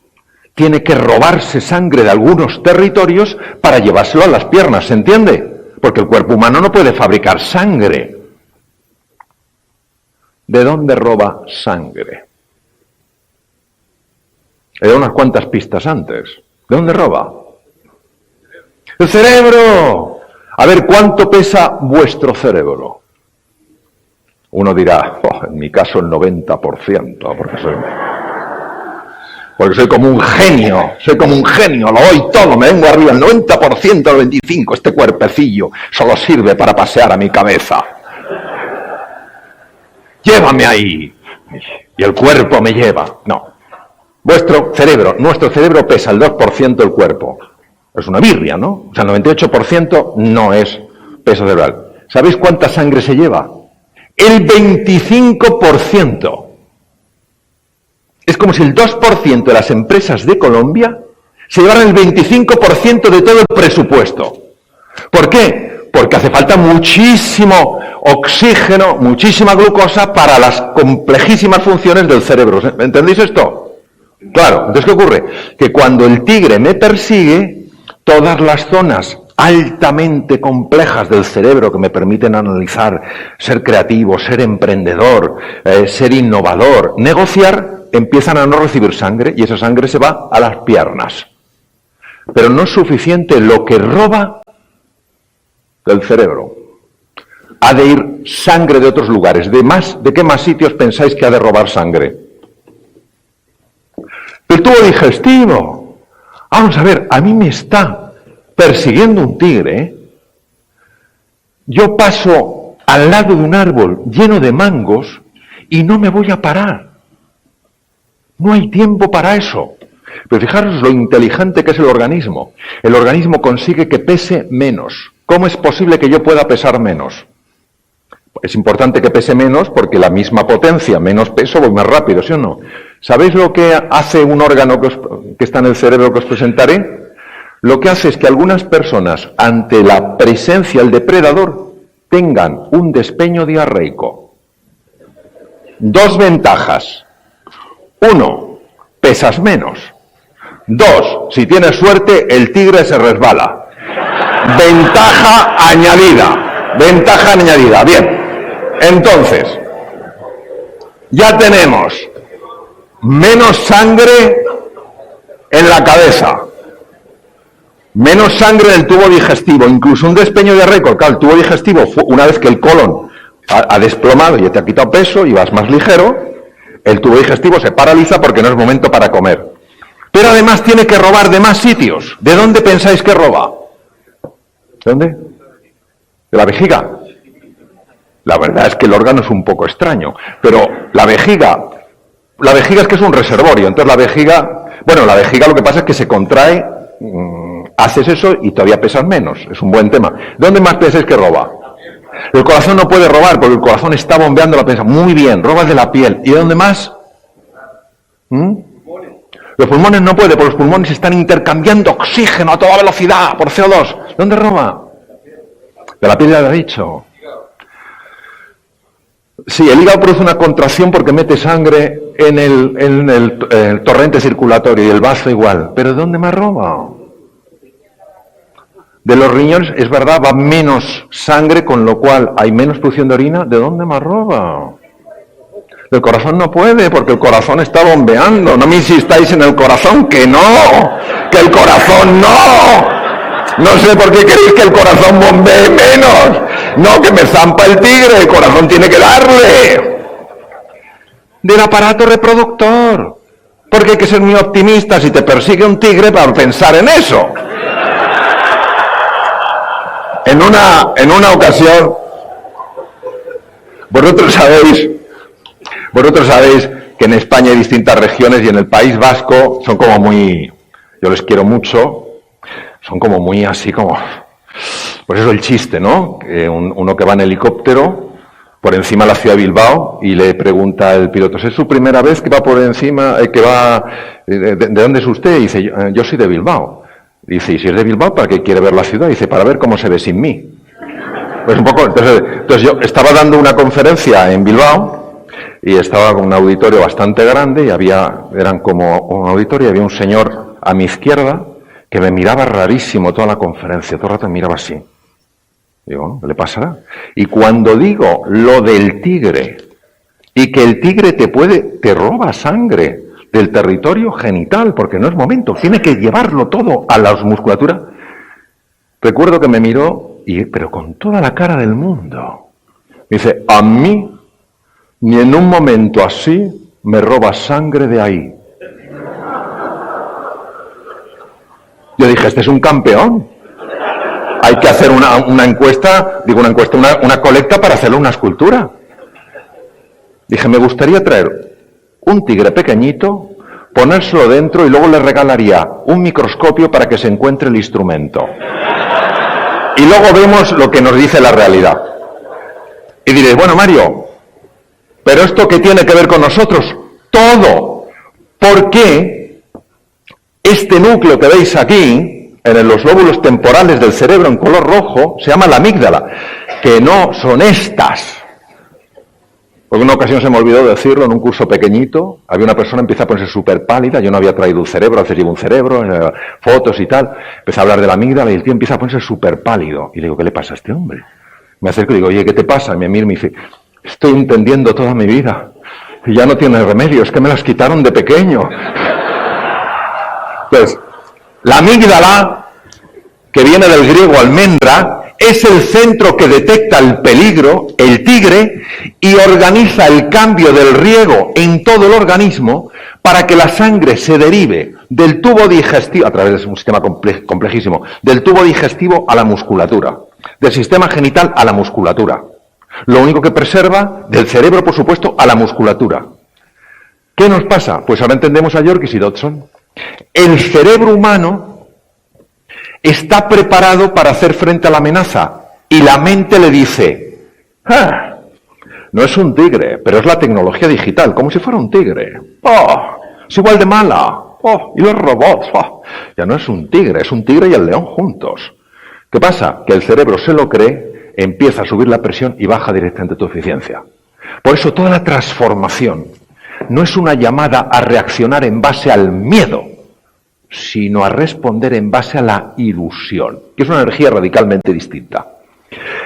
Tiene que robarse sangre de algunos territorios para llevárselo a las piernas, ¿se entiende? Porque el cuerpo humano no puede fabricar sangre. ¿De dónde roba sangre? He dado unas cuantas pistas antes. ¿De dónde roba? ¡El cerebro! A ver, ¿cuánto pesa vuestro cerebro? Uno dirá, en mi caso el 90%, porque soy como un genio, lo doy todo, me vengo arriba, el 90%, el 25%, este cuerpecillo solo sirve para pasear a mi cabeza. Llévame ahí, y el cuerpo me lleva. No, nuestro cerebro pesa el 2% del cuerpo. Es una birria, ¿no? O sea, el 98% no es peso cerebral. ¿Sabéis cuánta sangre se lleva? El 25%. Es como si el 2% de las empresas de Colombia se llevaran el 25% de todo el presupuesto. ¿Por qué? Porque hace falta muchísimo oxígeno, muchísima glucosa para las complejísimas funciones del cerebro. ¿Entendéis esto? Claro, entonces ¿qué ocurre? Que cuando el tigre me persigue, todas las zonas altamente complejas del cerebro que me permiten analizar, ser creativo, ser emprendedor, ser innovador, negociar, empiezan a no recibir sangre y esa sangre se va a las piernas. Pero no es suficiente lo que roba del cerebro. Ha de ir sangre de otros lugares. ¿De qué más sitios pensáis que ha de robar sangre? Del tubo digestivo. Vamos a ver, a mí me está persiguiendo un tigre. Yo paso al lado de un árbol lleno de mangos y no me voy a parar. No hay tiempo para eso. Pero fijaros lo inteligente que es el organismo. El organismo consigue que pese menos. ¿Cómo es posible que yo pueda pesar menos? Es importante que pese menos porque la misma potencia, menos peso, voy más rápido, ¿sí o no? ¿Sabéis lo que hace un órgano que está en el cerebro que os presentaré? Lo que hace es que algunas personas, ante la presencia del depredador, tengan un despeño diarreico. Dos ventajas. 1, pesas menos. 2, si tienes suerte, el tigre se resbala. Ventaja añadida. Ventaja añadida. Bien. Entonces, ya tenemos menos sangre en la cabeza, menos sangre en el tubo digestivo, incluso un despeño de récord. Claro, el tubo digestivo, una vez que el colon ha desplomado y te ha quitado peso y vas más ligero, el tubo digestivo se paraliza porque no es momento para comer. Pero además tiene que robar de más sitios. ¿De dónde pensáis que roba? ¿De dónde? ¿De la vejiga? La verdad es que el órgano es un poco extraño, pero la vejiga es que es un reservorio. Entonces la vejiga lo que pasa es que se contrae, haces eso y todavía pesas menos. Es un buen tema. ¿De dónde más pensáis que roba? El corazón no puede robar porque el corazón está bombeando la presa. Muy bien, roba de la piel. ¿Y de dónde más? Los pulmones no puede, porque los pulmones están intercambiando oxígeno a toda velocidad por CO2. ¿Dónde roba? De la piel, ya lo he dicho. Sí, el hígado produce una contracción porque mete sangre en el torrente circulatorio y el vaso igual. ¿Pero de dónde más roba? De los riñones, es verdad, va menos sangre, con lo cual hay menos producción de orina. ¿De dónde más roba? El corazón no puede, porque el corazón está bombeando. No me insistáis en el corazón, que no, que el corazón no. No sé por qué queréis que el corazón bombee menos. No, que me zampa el tigre, el corazón tiene que darle. Del aparato reproductor. Porque hay que ser muy optimista si te persigue un tigre para pensar en eso. En una ocasión, vosotros sabéis que en España hay distintas regiones y en el País Vasco son como muy, yo les quiero mucho, son como muy así como, pues eso el chiste, ¿no? Uno que va en helicóptero por encima de la ciudad de Bilbao y le pregunta el piloto, ¿es su primera vez que va por encima, ¿de dónde es usted? Y dice, yo soy de Bilbao. Dice, ¿y si es de Bilbao, para qué quiere ver la ciudad? Dice, para ver cómo se ve sin mí. Pues un poco, entonces yo estaba dando una conferencia en Bilbao y estaba con un auditorio bastante grande y eran como un auditorio y había un señor a mi izquierda que me miraba rarísimo toda la conferencia, todo el rato me miraba así. Digo, ¿qué le pasará? Y cuando digo lo del tigre y que el tigre te roba sangre del territorio genital, porque no es momento, tiene que llevarlo todo a la musculatura. Recuerdo que me miró, pero con toda la cara del mundo. Me dice, a mí, ni en un momento así, me roba sangre de ahí. Yo dije, este es un campeón. Hay que hacer una colecta para hacerle una escultura. Dije, me gustaría traer un tigre pequeñito, ponérselo dentro y luego le regalaría un microscopio para que se encuentre el instrumento. Y luego vemos lo que nos dice la realidad. Y diréis, bueno, Mario, ¿pero esto qué tiene que ver con nosotros? Todo. ¿Por qué este núcleo que veis aquí, en los lóbulos temporales del cerebro en color rojo, se llama la amígdala? Que no son estas. Porque en una ocasión se me olvidó decirlo en un curso pequeñito, había una persona que empieza a ponerse súper pálida, yo no había traído un cerebro, a veces llevo un cerebro, fotos y tal, empecé a hablar de la amígdala y el tío empieza a ponerse súper pálido. Y le digo, ¿qué le pasa a este hombre? Me acerco y digo, oye, ¿qué te pasa? Y me mira y me dice, estoy entendiendo toda mi vida y ya no tiene remedio, es que me las quitaron de pequeño. Entonces, la amígdala, que viene del griego almendra, es el centro que detecta el peligro, el tigre, y organiza el cambio del riego en todo el organismo para que la sangre se derive del tubo digestivo, a través de un sistema complejísimo, del tubo digestivo a la musculatura, del sistema genital a la musculatura. Lo único que preserva, del cerebro, por supuesto, a la musculatura. ¿Qué nos pasa? Pues ahora entendemos a Yorkis y Dodson. El cerebro humano está preparado para hacer frente a la amenaza y la mente le dice, no es un tigre, pero es la tecnología digital, como si fuera un tigre. Es igual de mala. Y los robots. Ya no es un tigre y el león juntos. ¿Qué pasa? Que el cerebro se lo cree, empieza a subir la presión y baja directamente tu eficiencia. Por eso toda la transformación no es una llamada a reaccionar en base al miedo, sino a responder en base a la ilusión, que es una energía radicalmente distinta.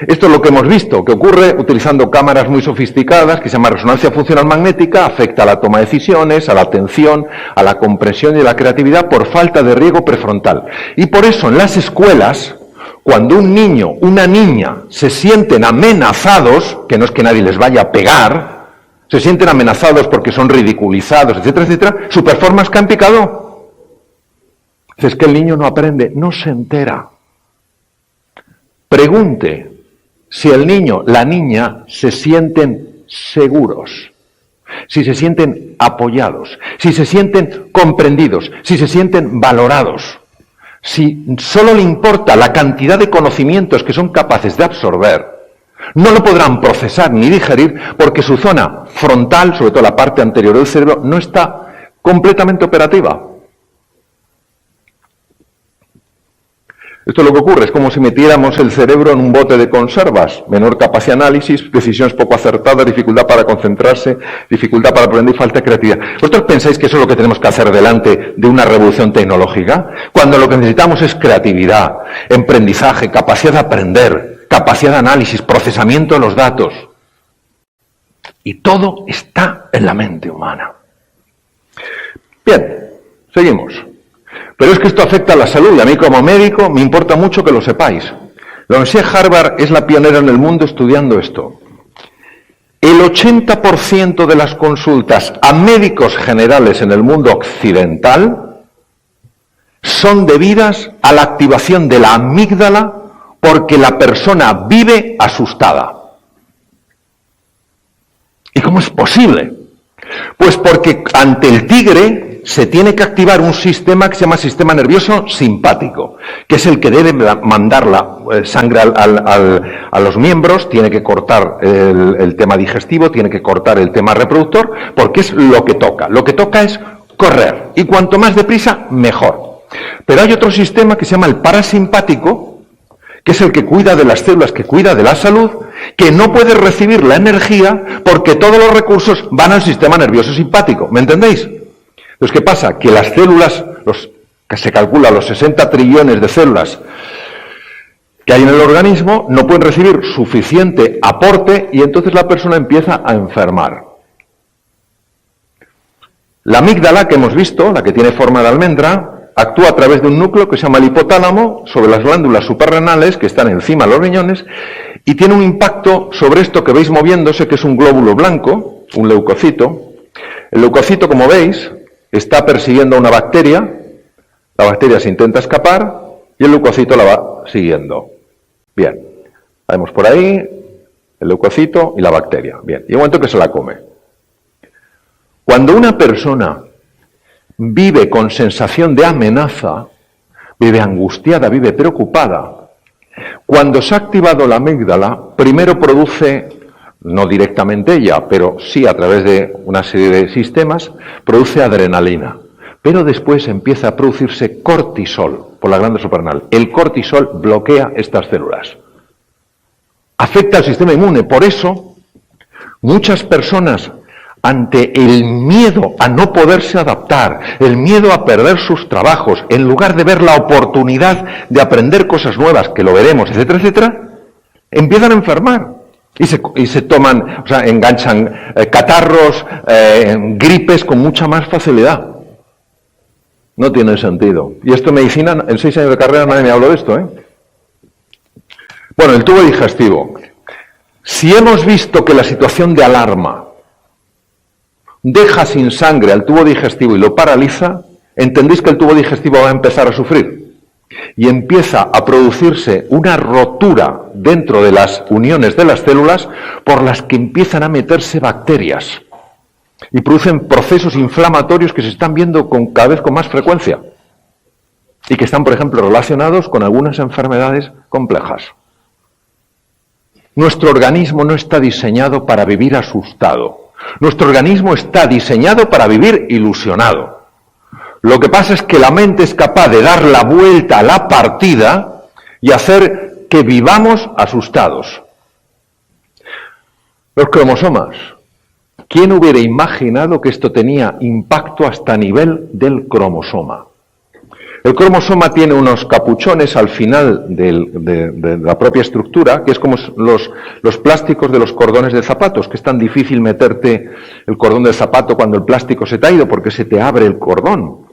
Esto es lo que hemos visto, que ocurre utilizando cámaras muy sofisticadas, que se llama resonancia funcional magnética, afecta a la toma de decisiones, a la atención, a la comprensión y a la creatividad por falta de riego prefrontal. Y por eso en las escuelas, cuando un niño, una niña, se sienten amenazados, que no es que nadie les vaya a pegar, se sienten amenazados porque son ridiculizados, etcétera, etcétera, su performance que han picado. Es que el niño no aprende, no se entera. Pregunte si el niño, la niña, se sienten seguros, si se sienten apoyados, si se sienten comprendidos, si se sienten valorados, si solo le importa la cantidad de conocimientos que son capaces de absorber, no lo podrán procesar ni digerir porque su zona frontal, sobre todo la parte anterior del cerebro, no está completamente operativa. Esto es lo que ocurre, es como si metiéramos el cerebro en un bote de conservas, menor capacidad de análisis, decisiones poco acertadas, dificultad para concentrarse, dificultad para aprender y falta de creatividad. ¿Vosotros pensáis que eso es lo que tenemos que hacer delante de una revolución tecnológica? Cuando lo que necesitamos es creatividad, emprendizaje, capacidad de aprender, capacidad de análisis, procesamiento de los datos. Y todo está en la mente humana. Bien, seguimos. Pero es que esto afecta a la salud y a mí como médico me importa mucho que lo sepáis. La Universidad de Harvard es la pionera en el mundo estudiando esto. El 80% de las consultas a médicos generales en el mundo occidental son debidas a la activación de la amígdala porque la persona vive asustada. ¿Y cómo es posible? Pues porque ante el tigre se tiene que activar un sistema que se llama sistema nervioso simpático, que es el que debe mandar la sangre a los miembros, tiene que cortar el tema digestivo, tiene que cortar el tema reproductor, porque es lo que toca. Lo que toca es correr, y cuanto más deprisa, mejor. Pero hay otro sistema que se llama el parasimpático, que es el que cuida de las células, que cuida de la salud, que no puede recibir la energía porque todos los recursos van al sistema nervioso simpático. ¿Me entendéis? Entonces, ¿qué pasa? Que las células, que se calcula los 60 trillones de células que hay en el organismo, no pueden recibir suficiente aporte y entonces la persona empieza a enfermar. La amígdala que hemos visto, la que tiene forma de almendra, actúa a través de un núcleo que se llama el hipotálamo sobre las glándulas suprarrenales que están encima de los riñones y tiene un impacto sobre esto que veis moviéndose, que es un glóbulo blanco, un leucocito. El leucocito, como veis, está persiguiendo a una bacteria, la bacteria se intenta escapar y el leucocito la va siguiendo. Bien, la vemos por ahí, el leucocito y la bacteria. Bien, y un momento que se la come. Cuando una persona vive con sensación de amenaza, vive angustiada, vive preocupada, cuando se ha activado la amígdala, primero produce, no directamente ella, pero sí a través de una serie de sistemas, produce adrenalina. Pero después empieza a producirse cortisol por la glándula suprarrenal. El cortisol bloquea estas células. Afecta al sistema inmune. Por eso, muchas personas, ante el miedo a no poderse adaptar, el miedo a perder sus trabajos, en lugar de ver la oportunidad de aprender cosas nuevas, que lo veremos, etcétera, etcétera, empiezan a enfermar. Y se toman, o sea, enganchan catarros, gripes con mucha más facilidad. No tiene sentido. Y esto en medicina, en 6 años de carrera nadie me habló de esto, ¿eh? Bueno, el tubo digestivo. Si hemos visto que la situación de alarma deja sin sangre al tubo digestivo y lo paraliza, entendéis que el tubo digestivo va a empezar a sufrir. Y empieza a producirse una rotura dentro de las uniones de las células por las que empiezan a meterse bacterias y producen procesos inflamatorios que se están viendo cada vez con más frecuencia y que están, por ejemplo, relacionados con algunas enfermedades complejas. Nuestro organismo no está diseñado para vivir asustado. Nuestro organismo está diseñado para vivir ilusionado. Lo que pasa es que la mente es capaz de dar la vuelta a la partida y hacer que vivamos asustados. Los cromosomas. ¿Quién hubiera imaginado que esto tenía impacto hasta nivel del cromosoma? El cromosoma tiene unos capuchones al final de la propia estructura, que es como los plásticos de los cordones de zapatos, que es tan difícil meterte el cordón del zapato cuando el plástico se te ha ido porque se te abre el cordón.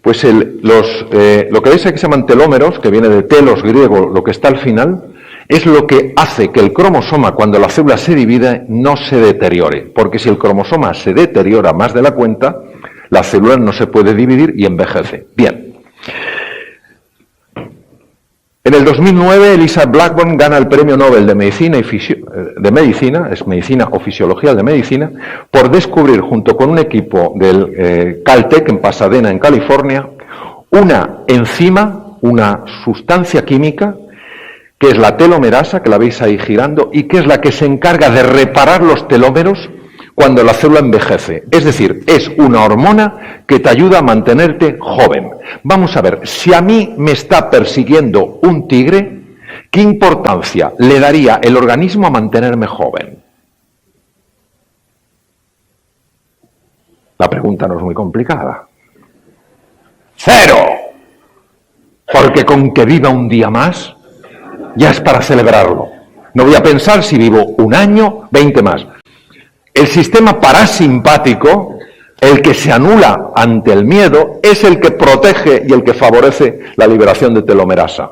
Pues lo que veis aquí se llaman telómeros, que viene de telos griego, lo que está al final, es lo que hace que el cromosoma, cuando la célula se divide, no se deteriore. Porque si el cromosoma se deteriora más de la cuenta, la célula no se puede dividir y envejece. Bien. En el 2009, Elisa Blackburn gana el Premio Nobel de Medicina, es Medicina o Fisiología de Medicina, por descubrir, junto con un equipo del Caltech en Pasadena, en California, una enzima, una sustancia química, que es la telomerasa, que la veis ahí girando, y que es la que se encarga de reparar los telómeros cuando la célula envejece. Es decir, es una hormona que te ayuda a mantenerte joven. Vamos a ver, si a mí me está persiguiendo un tigre, ¿qué importancia le daría el organismo a mantenerme joven? La pregunta no es muy complicada. ¡Cero! Porque con que viva un día más, ya es para celebrarlo. No voy a pensar si vivo un año, 20 más. El sistema parasimpático, el que se anula ante el miedo, es el que protege y el que favorece la liberación de telomerasa.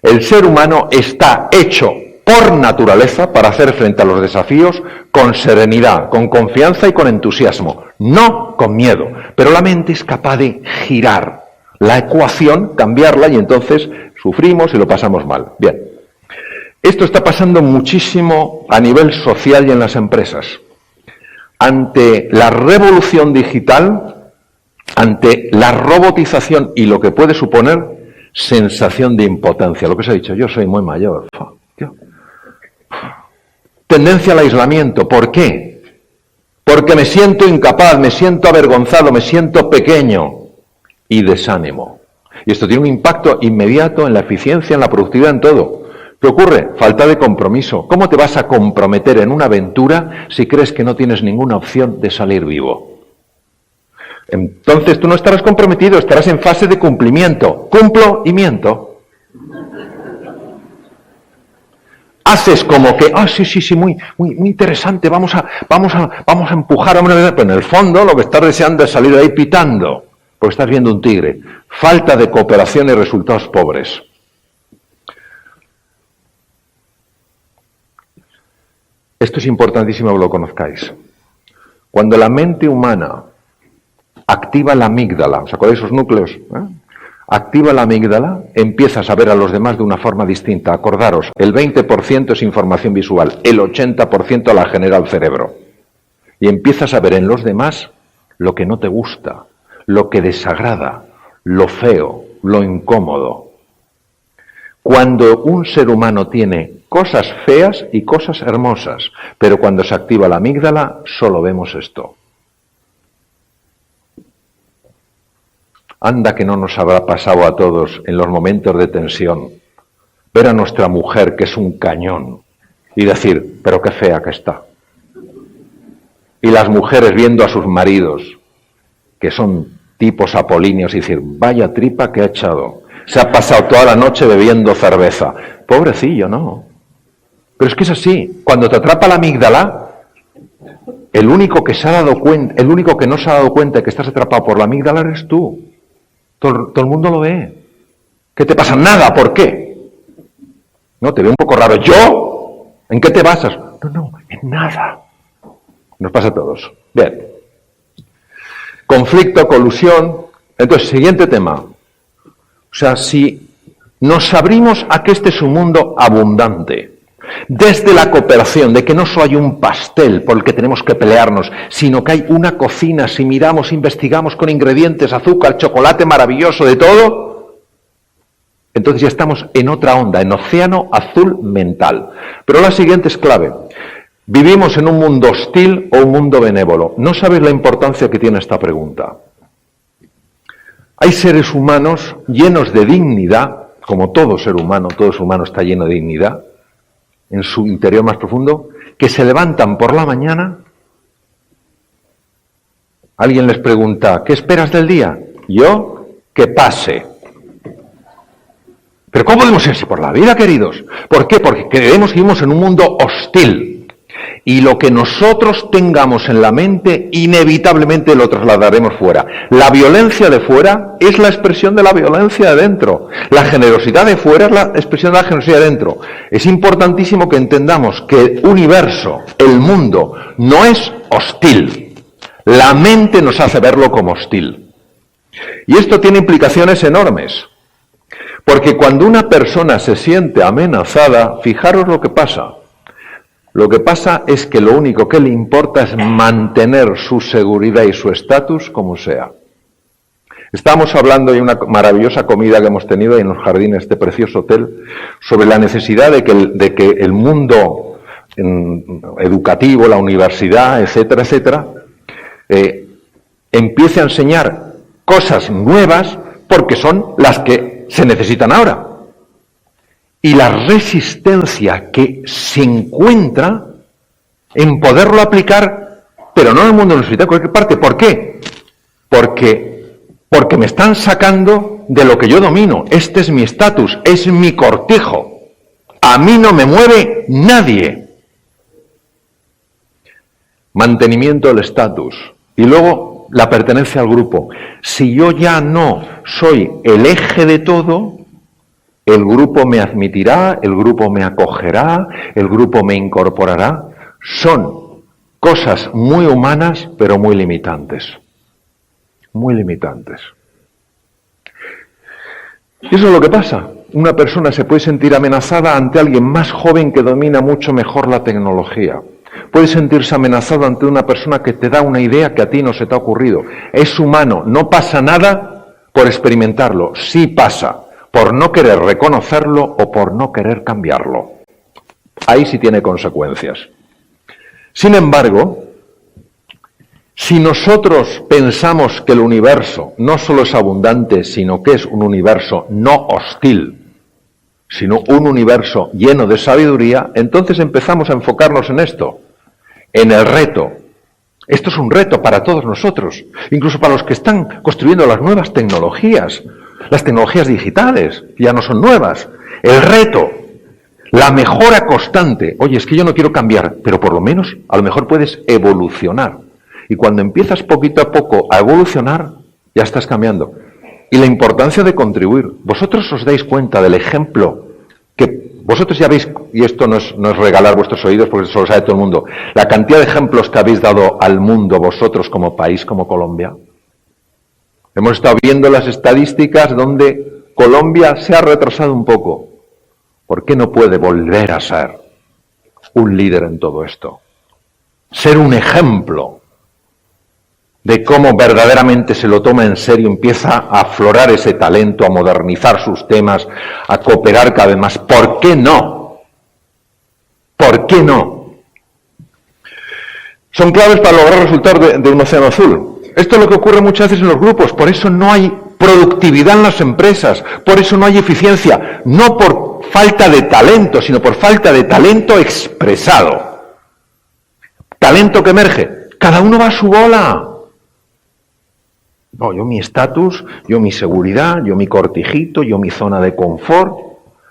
El ser humano está hecho por naturaleza para hacer frente a los desafíos con serenidad, con confianza y con entusiasmo, no con miedo. Pero la mente es capaz de girar la ecuación, cambiarla y entonces sufrimos y lo pasamos mal. Bien. Esto está pasando muchísimo a nivel social y en las empresas. Ante la revolución digital, ante la robotización y lo que puede suponer, sensación de impotencia. Lo que os he dicho, yo soy muy mayor. Tendencia al aislamiento. ¿Por qué? Porque me siento incapaz, me siento avergonzado, me siento pequeño y desánimo. Y esto tiene un impacto inmediato en la eficiencia, en la productividad, en todo. ¿Qué ocurre? Falta de compromiso. ¿Cómo te vas a comprometer en una aventura si crees que no tienes ninguna opción de salir vivo? Entonces tú no estarás comprometido, estarás en fase de cumplimiento. Cumplo y miento. Haces como que, sí, muy interesante, vamos a empujar, pero en el fondo lo que estás deseando es salir de ahí pitando, porque estás viendo un tigre. Falta de cooperación y resultados pobres. Esto es importantísimo que lo conozcáis. Cuando la mente humana activa la amígdala, ¿os acordáis esos núcleos? Activa la amígdala, empiezas a ver a los demás de una forma distinta. Acordaros, el 20% es información visual, el 80% la genera el cerebro. Y empiezas a ver en los demás lo que no te gusta, lo que desagrada, lo feo, lo incómodo. Cuando un ser humano tiene cosas feas y cosas hermosas, pero cuando se activa la amígdala, solo vemos esto. Anda que no nos habrá pasado a todos en los momentos de tensión, ver a nuestra mujer que es un cañón y decir, pero qué fea que está. Y las mujeres viendo a sus maridos, que son tipos apolíneos, y decir, vaya tripa que ha echado. Se ha pasado toda la noche bebiendo cerveza. Pobrecillo, ¿no? Pero es que es así. Cuando te atrapa la amígdala, el único que no se ha dado cuenta de que estás atrapado por la amígdala eres tú. Todo el mundo lo ve. ¿Qué te pasa? Nada. ¿Por qué? No, te veo un poco raro. ¿Yo? ¿En qué te basas? No, en nada. Nos pasa a todos. Bien. Conflicto, colusión. Entonces, siguiente tema. O sea, si nos abrimos a que este es un mundo abundante, desde la cooperación, de que no solo hay un pastel por el que tenemos que pelearnos, sino que hay una cocina, si miramos, investigamos con ingredientes, azúcar, chocolate maravilloso, de todo, entonces ya estamos en otra onda, en océano azul mental. Pero la siguiente es clave. ¿Vivimos en un mundo hostil o un mundo benévolo? No sabéis la importancia que tiene esta pregunta. Hay seres humanos llenos de dignidad, como todo ser humano está lleno de dignidad, en su interior más profundo, que se levantan por la mañana Alguien les pregunta, ¿qué esperas del día? Yo, que pase. ¿Pero cómo podemos ir así por la vida, queridos? ¿Por qué? Porque creemos que vivimos en un mundo hostil. Y lo que nosotros tengamos en la mente, inevitablemente lo trasladaremos fuera. La violencia de fuera es la expresión de la violencia de dentro. La generosidad de fuera es la expresión de la generosidad de dentro. Es importantísimo que entendamos que el universo, el mundo, no es hostil. La mente nos hace verlo como hostil. Y esto tiene implicaciones enormes. Porque cuando una persona se siente amenazada, fijaros lo que pasa. Lo que pasa es que lo único que le importa es mantener su seguridad y su estatus como sea. Estamos hablando de una maravillosa comida que hemos tenido en los jardines de este precioso hotel sobre la necesidad de que el mundo educativo, la universidad, etcétera, etcétera, empiece a enseñar cosas nuevas porque son las que se necesitan ahora. Y la resistencia que se encuentra en poderlo aplicar, pero no en el mundo universitario, en cualquier parte. ¿Por qué? Porque me están sacando de lo que yo domino. Este es mi estatus, es mi cortijo. A mí no me mueve nadie. Mantenimiento del estatus. Y luego la pertenencia al grupo. Si yo ya no soy el eje de todo, el grupo me admitirá, el grupo me acogerá, el grupo me incorporará. Son cosas muy humanas, pero muy limitantes. Muy limitantes. Y eso es lo que pasa. Una persona se puede sentir amenazada ante alguien más joven que domina mucho mejor la tecnología. Puede sentirse amenazado ante una persona que te da una idea que a ti no se te ha ocurrido. Es humano, no pasa nada por experimentarlo. Sí pasa por no querer reconocerlo o por no querer cambiarlo. Ahí sí tiene consecuencias. Sin embargo, si nosotros pensamos que el universo no solo es abundante, sino que es un universo no hostil, sino un universo lleno de sabiduría, entonces empezamos a enfocarnos en esto, en el reto. Esto es un reto para todos nosotros, incluso para los que están construyendo las nuevas tecnologías. Las tecnologías digitales ya no son nuevas. El reto, la mejora constante. Oye, es que yo no quiero cambiar, pero por lo menos a lo mejor puedes evolucionar. Y cuando empiezas poquito a poco a evolucionar, ya estás cambiando. Y la importancia de contribuir. Vosotros os dais cuenta del ejemplo que vosotros ya veis, y esto no es regalar vuestros oídos porque eso lo sabe todo el mundo, la cantidad de ejemplos que habéis dado al mundo vosotros como país, como Colombia. Hemos estado viendo las estadísticas donde Colombia se ha retrasado un poco. ¿Por qué no puede volver a ser un líder en todo esto? Ser un ejemplo de cómo verdaderamente se lo toma en serio, empieza a aflorar ese talento, a modernizar sus temas, a cooperar cada vez más. ¿Por qué no? ¿Por qué no? Son claves para lograr resultados de un océano azul. Esto es lo que ocurre muchas veces en los grupos, por eso no hay productividad en las empresas, por eso no hay eficiencia, no por falta de talento, sino por falta de talento expresado. Talento que emerge, cada uno va a su bola. No, yo mi estatus, yo mi seguridad, yo mi cortijito, yo mi zona de confort.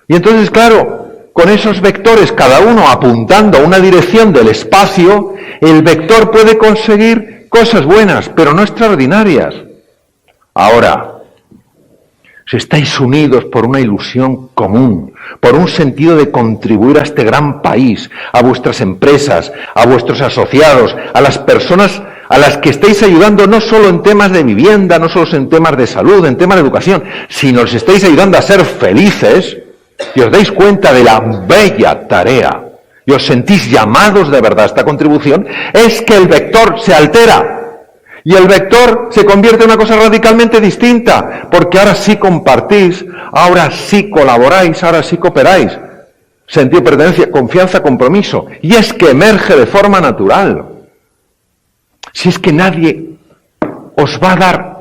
Y entonces, claro, con esos vectores, cada uno apuntando a una dirección del espacio, el vector puede conseguir cosas buenas, pero no extraordinarias. Ahora, si estáis unidos por una ilusión común, por un sentido de contribuir a este gran país, a vuestras empresas, a vuestros asociados, a las personas a las que estáis ayudando no solo en temas de vivienda, no solo en temas de salud, en temas de educación, sino os estáis ayudando a ser felices y os dais cuenta de la bella tarea y os sentís llamados de verdad a esta contribución, es que el vector se altera y el vector se convierte en una cosa radicalmente distinta, porque ahora sí compartís, ahora sí colaboráis, ahora sí cooperáis. Sentido de pertenencia, confianza, compromiso. Y es que emerge de forma natural. Si es que nadie os va a dar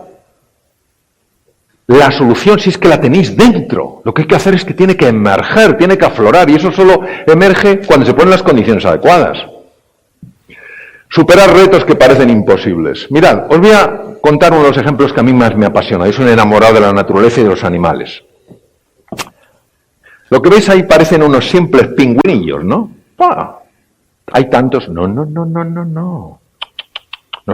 la solución, si es que la tenéis dentro, lo que hay que hacer es que tiene que emerger, tiene que aflorar, y eso solo emerge cuando se ponen las condiciones adecuadas. Superar retos que parecen imposibles. Mirad, os voy a contar uno de los ejemplos que a mí más me apasiona. Yo soy un enamorado de la naturaleza y de los animales. Lo que veis ahí parecen unos simples pingüinillos, ¿no? ¡Pah! Hay tantos. No. No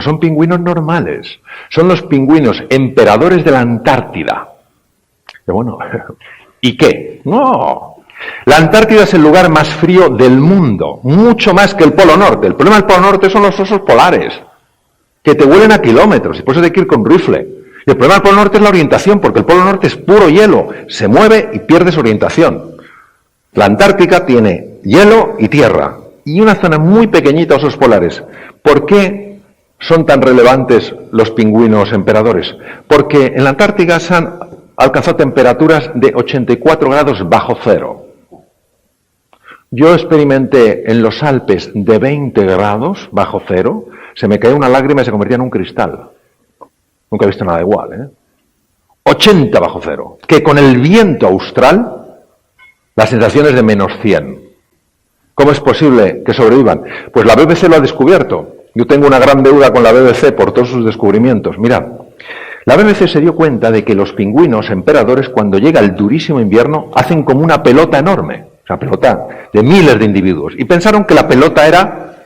son pingüinos normales. Son los pingüinos emperadores de la Antártida. Y bueno, ¿y qué? No. La Antártida es el lugar más frío del mundo, mucho más que el Polo Norte. El problema del Polo Norte son los osos polares, que te huelen a kilómetros, y por eso hay que ir con rifle. Y el problema del Polo Norte es la orientación, porque el Polo Norte es puro hielo, se mueve y pierdes orientación. La Antártica tiene hielo y tierra, y una zona muy pequeñita de osos polares. ¿Por qué son tan relevantes los pingüinos emperadores? Porque en la Antártica se han alcanzado temperaturas de 84 grados bajo cero. Yo experimenté en los Alpes de 20 grados bajo cero, se me caía una lágrima y se convertía en un cristal. Nunca he visto nada igual, ¿eh? 80 bajo cero, que con el viento austral, la sensación es de menos 100. ¿Cómo es posible que sobrevivan? Pues la BBC lo ha descubierto. Yo tengo una gran deuda con la BBC por todos sus descubrimientos. Mirad, la BBC se dio cuenta de que los pingüinos emperadores, cuando llega el durísimo invierno, hacen como una pelota enorme. Una pelota de miles de individuos. Y pensaron que la pelota era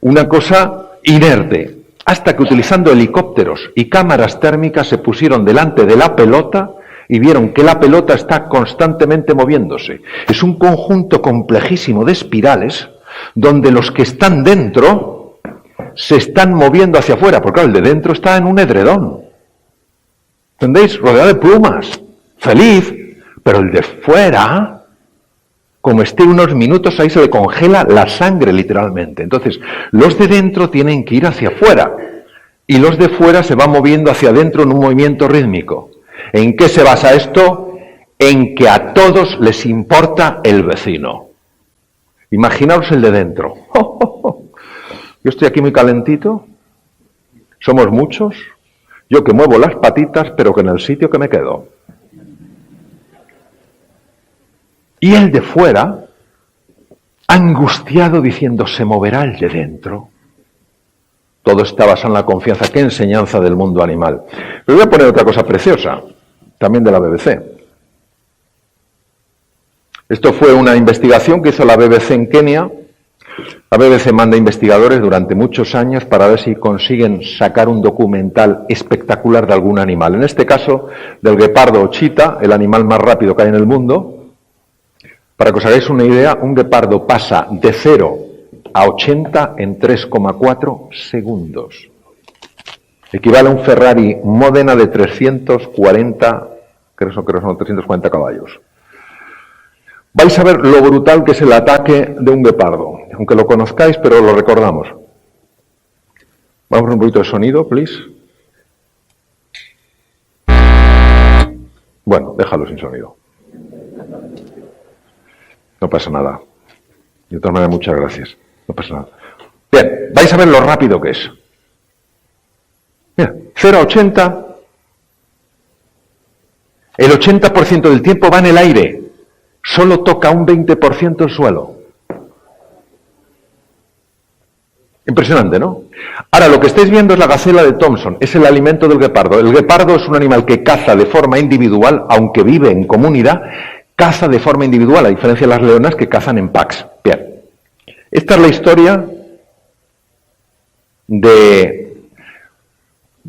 una cosa inerte. Hasta que utilizando helicópteros y cámaras térmicas se pusieron delante de la pelota y vieron que la pelota está constantemente moviéndose. Es un conjunto complejísimo de espirales donde los que están dentro se están moviendo hacia afuera. Porque claro, el de dentro está en un edredón. ¿Entendéis? Rodeado de plumas. Feliz. Pero el de fuera, como esté unos minutos, ahí se le congela la sangre literalmente. Entonces, los de dentro tienen que ir hacia afuera y los de fuera se van moviendo hacia adentro en un movimiento rítmico. ¿En qué se basa esto? En que a todos les importa el vecino. Imaginaos el de dentro. Yo estoy aquí muy calentito, somos muchos, yo que muevo las patitas, pero que en el sitio que me quedo. Y el de fuera, angustiado, diciendo, ¿se moverá el de dentro? Todo está basado en la confianza. ¡Qué enseñanza del mundo animal! Pero voy a poner otra cosa preciosa, también de la BBC. Esto fue una investigación que hizo la BBC en Kenia. La BBC manda investigadores durante muchos años para ver si consiguen sacar un documental espectacular de algún animal. En este caso, del guepardo o chita, el animal más rápido que hay en el mundo. Para que os hagáis una idea, un guepardo pasa de 0 a 80 en 3,4 segundos. Equivale a un Ferrari Modena de 340, creo que son 340 caballos. Vais a ver lo brutal que es el ataque de un guepardo, aunque lo conozcáis, pero lo recordamos. Vamos a un poquito de sonido, please. Bueno, déjalo sin sonido. No pasa nada. De todas maneras, muchas gracias. No pasa nada. Bien, vais a ver lo rápido que es. Mira, 0 a 80. El 80% del tiempo va en el aire. Solo toca un 20% el suelo. Impresionante, ¿no? Ahora, lo que estáis viendo es la gacela de Thompson. Es el alimento del guepardo. El guepardo es un animal que caza de forma individual, aunque vive en comunidad. Caza de forma individual, a diferencia de las leonas que cazan en packs. Bien. Esta es la historia de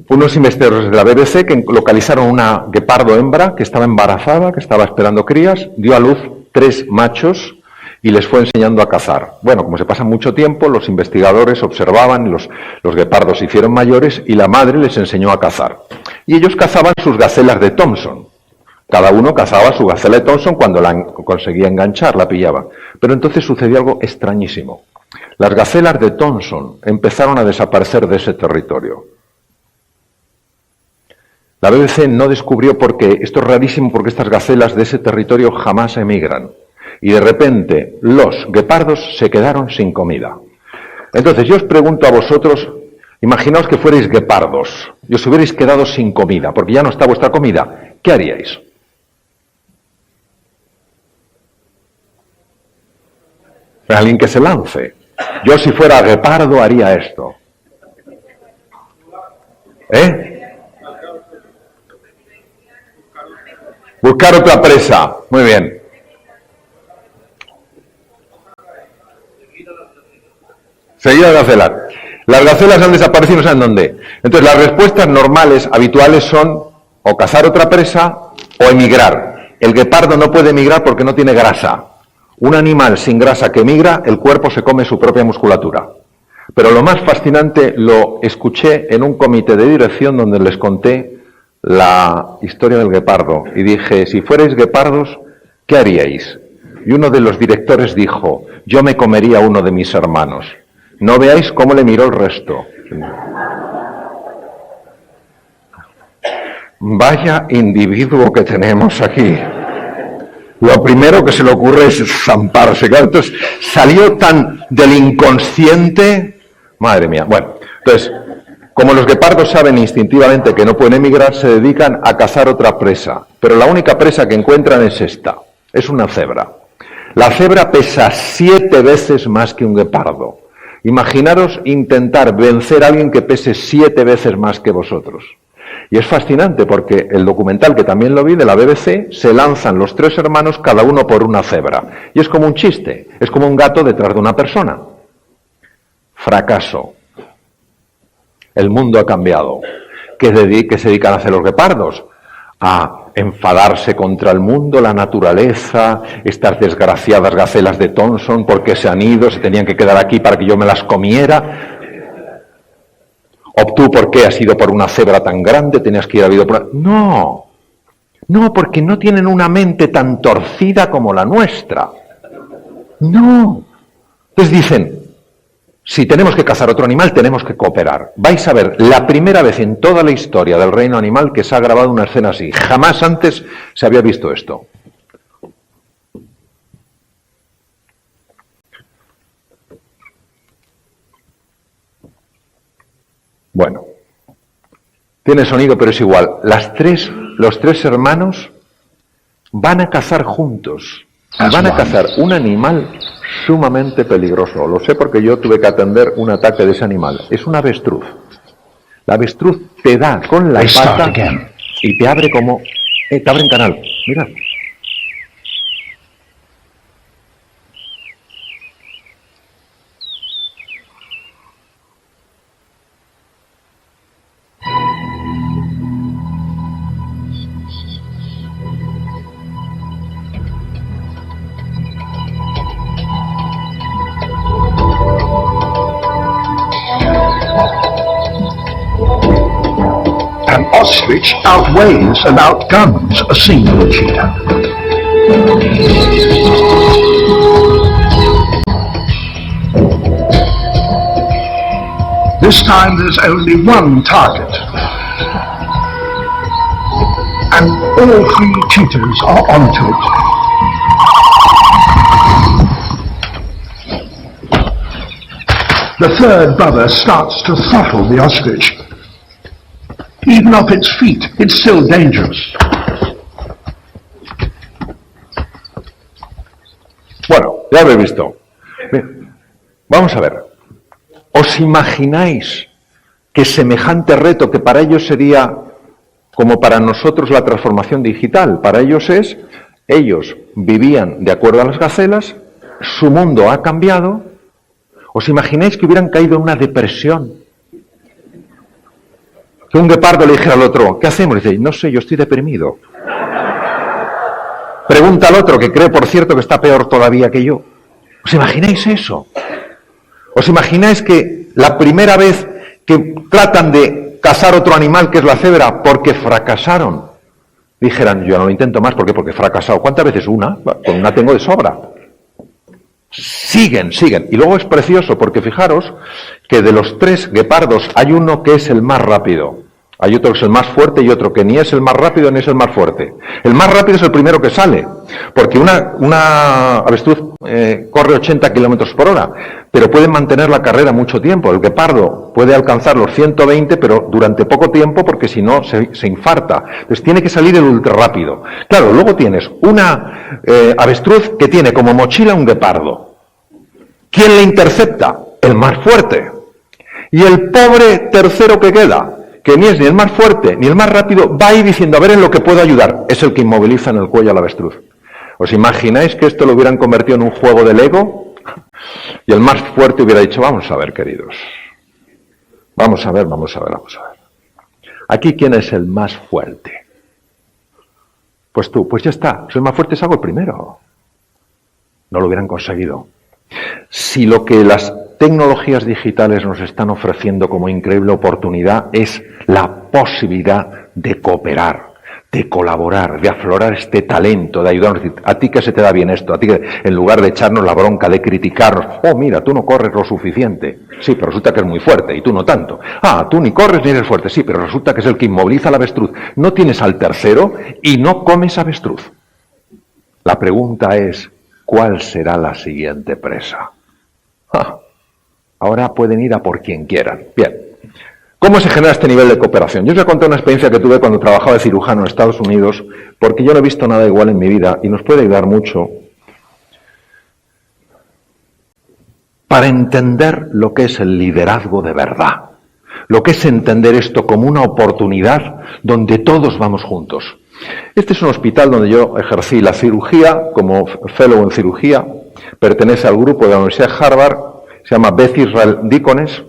unos investigadores de la BBC que localizaron una guepardo hembra que estaba embarazada, que estaba esperando crías, dio a luz 3 machos y les fue enseñando a cazar. Bueno, como se pasa mucho tiempo, los investigadores observaban, y los guepardos se hicieron mayores y la madre les enseñó a cazar. Y ellos cazaban sus gacelas de Thompson. Cada uno cazaba su gacela de Thompson cuando la conseguía enganchar, la pillaba. Pero entonces sucedió algo extrañísimo. Las gacelas de Thompson empezaron a desaparecer de ese territorio. La BBC no descubrió por qué. Esto es rarísimo porque estas gacelas de ese territorio jamás emigran. Y de repente los guepardos se quedaron sin comida. Entonces yo os pregunto a vosotros, imaginaos que fuerais guepardos y os hubierais quedado sin comida, porque ya no está vuestra comida. ¿Qué haríais? Alguien que se lance. Yo si fuera guepardo haría esto. Buscar otra presa. Muy bien. Seguir a las gacelas. Las gacelas han desaparecido, no saben dónde. Entonces, las respuestas normales, habituales, son o cazar otra presa o emigrar. El guepardo no puede emigrar porque no tiene grasa. Un animal sin grasa que emigra, el cuerpo se come su propia musculatura. Pero lo más fascinante lo escuché en un comité de dirección donde les conté la historia del guepardo. Y dije, si fuerais guepardos, ¿qué haríais? Y uno de los directores dijo, yo me comería uno de mis hermanos. No veáis cómo le miró el resto. Vaya individuo que tenemos aquí. Lo primero que se le ocurre es zamparse. Entonces, salió tan del inconsciente. Madre mía. Bueno, entonces, como los guepardos saben instintivamente que no pueden emigrar, se dedican a cazar otra presa. Pero la única presa que encuentran es esta. Es una cebra. La cebra pesa 7 veces más que un guepardo. Imaginaros intentar vencer a alguien que pese 7 veces más que vosotros. Y es fascinante porque el documental, que también lo vi, de la BBC, se lanzan los 3 hermanos cada uno por una cebra. Y es como un chiste, es como un gato detrás de una persona. Fracaso. El mundo ha cambiado. ¿Qué se dedican a hacer los guepardos? A enfadarse contra el mundo, la naturaleza, estas desgraciadas gacelas de Thompson, porque se han ido, se tenían que quedar aquí para que yo me las comiera. ¿O tú por qué has ido por una cebra tan grande? Tenías que ir a por... No, porque no tienen una mente tan torcida como la nuestra. No. Entonces dicen, si tenemos que cazar otro animal, tenemos que cooperar. Vais a ver, la primera vez en toda la historia del reino animal que se ha grabado una escena así. Jamás antes se había visto esto. Bueno, tiene sonido, pero es igual. Los tres hermanos van a cazar juntos. Y van a cazar un animal sumamente peligroso. Lo sé porque yo tuve que atender un ataque de ese animal. Es un avestruz. La avestruz te da con la pata y te abre como... te abre en canal. Mirad. An ostrich outweighs and outguns a single cheetah. This time there's only one target. And all 3 cheetahs are onto it. The third brother starts to throttle the ostrich. Even off its feet, it's still dangerous. Bueno, ya lo he visto. Bien, vamos a ver. ¿Os imagináis que semejante reto, que para ellos sería como para nosotros la transformación digital, para ellos es, ellos vivían de acuerdo a las gacelas, su mundo ha cambiado, ¿os imagináis que hubieran caído en una depresión? Que un guepardo le dijera al otro, ¿qué hacemos? Y dice, no sé, yo estoy deprimido. Pregunta al otro, que cree, por cierto, que está peor todavía que yo. ¿Os imagináis eso? ¿Os imagináis que la primera vez que tratan de cazar otro animal, que es la cebra, porque fracasaron, dijeran, yo no lo intento más, ¿por qué? Porque he fracasado. ¿Cuántas veces? Una. Con una tengo de sobra. Siguen. Y luego es precioso, porque fijaros que de los 3 guepardos hay uno que es el más rápido. Hay otro que es el más fuerte y otro que ni es el más rápido ni es el más fuerte. El más rápido es el primero que sale, porque una avestruz corre 80 kilómetros por hora, pero puede mantener la carrera mucho tiempo. El guepardo puede alcanzar los 120, pero durante poco tiempo, porque si no se infarta. Entonces tiene que salir el ultra rápido. Claro, luego tienes una avestruz que tiene como mochila un guepardo. ¿Quién le intercepta? El más fuerte. Y el pobre tercero que queda, que ni es ni el más fuerte ni el más rápido, va ahí diciendo, a ver en lo que puedo ayudar. Es el que inmoviliza en el cuello al avestruz. ¿Os imagináis que esto lo hubieran convertido en un juego de Lego? Y el más fuerte hubiera dicho, vamos a ver, queridos. Vamos a ver. Aquí, ¿quién es el más fuerte? Pues tú, pues ya está, soy más fuerte, salgo el primero. No lo hubieran conseguido. Si lo que las tecnologías digitales nos están ofreciendo como increíble oportunidad es la posibilidad de cooperar, de colaborar, de aflorar este talento, de ayudarnos. A ti que se te da bien esto, a ti que en lugar de echarnos la bronca, de criticarnos, oh mira, tú no corres lo suficiente, sí, pero resulta que es muy fuerte y tú no tanto. Ah, tú ni corres ni eres fuerte, sí, pero resulta que es el que inmoviliza al avestruz. No tienes al tercero y no comes avestruz. La pregunta es, ¿cuál será la siguiente presa? Ahora pueden ir a por quien quieran. Bien. ¿Cómo se genera este nivel de cooperación? Yo os voy a contar una experiencia que tuve cuando trabajaba de cirujano en Estados Unidos, porque yo no he visto nada igual en mi vida y nos puede ayudar mucho para entender lo que es el liderazgo de verdad. Lo que es entender esto como una oportunidad donde todos vamos juntos. Este es un hospital donde yo ejercí la cirugía como fellow en cirugía. Pertenece al grupo de la Universidad de Harvard, se llama Beth Israel Deaconess.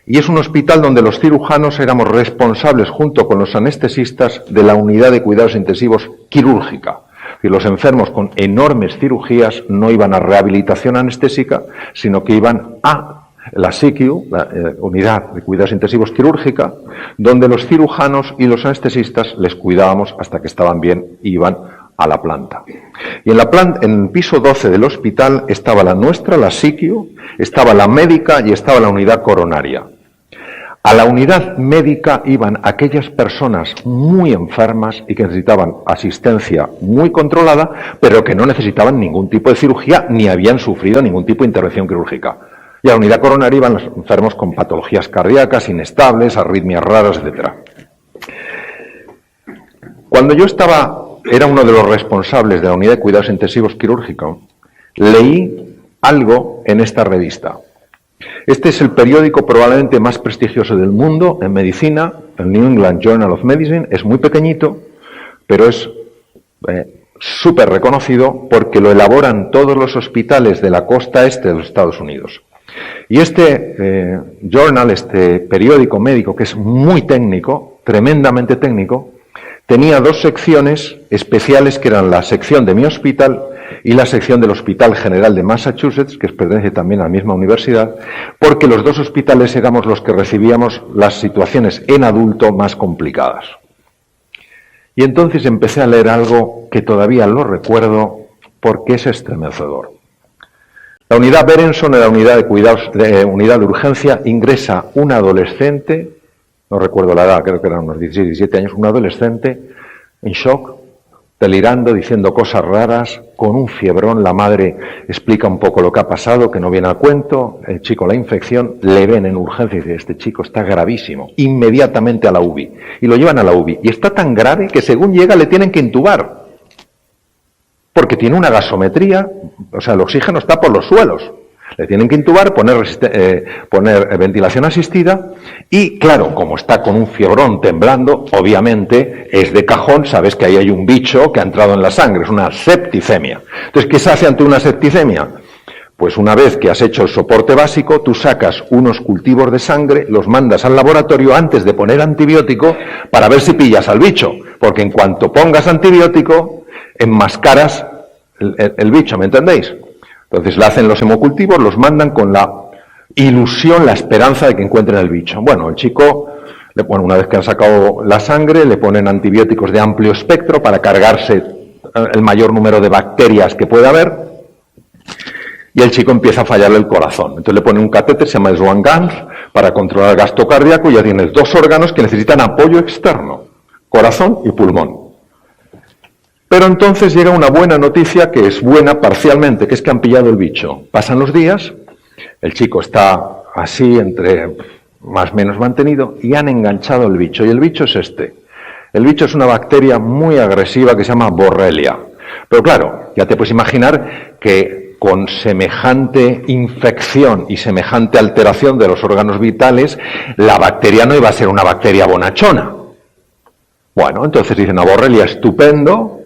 Y es un hospital donde los cirujanos éramos responsables, junto con los anestesistas, de la unidad de cuidados intensivos quirúrgica. Y los enfermos con enormes cirugías no iban a rehabilitación anestésica, sino que iban a la SICU, la unidad de cuidados intensivos quirúrgica, donde los cirujanos y los anestesistas les cuidábamos hasta que estaban bien y iban a la planta. Y en el piso 12 del hospital estaba la nuestra, la SICU, estaba la médica y estaba la unidad coronaria. A la unidad médica iban aquellas personas muy enfermas y que necesitaban asistencia muy controlada, pero que no necesitaban ningún tipo de cirugía ni habían sufrido ningún tipo de intervención quirúrgica. Y a la unidad coronaria iban los enfermos con patologías cardíacas, inestables, arritmias raras, etc. Cuando yo era uno de los responsables de la unidad de cuidados intensivos quirúrgicos, leí algo en esta revista. Este es el periódico probablemente más prestigioso del mundo en medicina, el New England Journal of Medicine. Es muy pequeñito, pero es súper reconocido porque lo elaboran todos los hospitales de la costa este de los Estados Unidos. Y este journal, este periódico médico, que es muy técnico, tremendamente técnico, tenía dos secciones especiales que eran la sección de mi hospital y la sección del Hospital General de Massachusetts, que pertenece también a la misma universidad, porque los dos hospitales éramos los que recibíamos las situaciones en adulto más complicadas. Y entonces empecé a leer algo que todavía lo recuerdo porque es estremecedor. La unidad Berenson, en la unidad de cuidados, unidad de urgencia, ingresa un adolescente, no recuerdo la edad, creo que eran unos 16, 17 años, un adolescente en shock, delirando, diciendo cosas raras, con un fiebrón. La madre explica un poco lo que ha pasado, que no viene al cuento. El chico, la infección, le ven en urgencia y dice, este chico está gravísimo. Inmediatamente a la UBI. Y lo llevan a la UBI. Y está tan grave que según llega le tienen que intubar. Porque tiene una gasometría, o sea, el oxígeno está por los suelos. Le tienen que intubar, poner ventilación asistida y, claro, como está con un fiebrón temblando, obviamente es de cajón, sabes que ahí hay un bicho que ha entrado en la sangre, es una septicemia. Entonces, ¿qué se hace ante una septicemia? Pues una vez que has hecho el soporte básico, tú sacas unos cultivos de sangre, los mandas al laboratorio antes de poner antibiótico para ver si pillas al bicho, porque en cuanto pongas antibiótico, enmascaras el bicho, ¿me entendéis? Entonces le hacen los hemocultivos, los mandan con la ilusión, la esperanza de que encuentren el bicho. Bueno, el chico, una vez que han sacado la sangre, le ponen antibióticos de amplio espectro para cargarse el mayor número de bacterias que pueda haber, y el chico empieza a fallarle el corazón. Entonces le ponen un catéter, se llama Swan-Ganz, para controlar el gasto cardíaco, y ya tienes dos órganos que necesitan apoyo externo, corazón y pulmón. Pero entonces llega una buena noticia, que es buena parcialmente, que es que han pillado el bicho. Pasan los días, el chico está así, entre más o menos mantenido, y han enganchado el bicho. Y el bicho es este. El bicho es una bacteria muy agresiva que se llama Borrelia. Pero claro, ya te puedes imaginar que con semejante infección y semejante alteración de los órganos vitales, la bacteria no iba a ser una bacteria bonachona. Bueno, entonces dicen, la borrelia estupendo,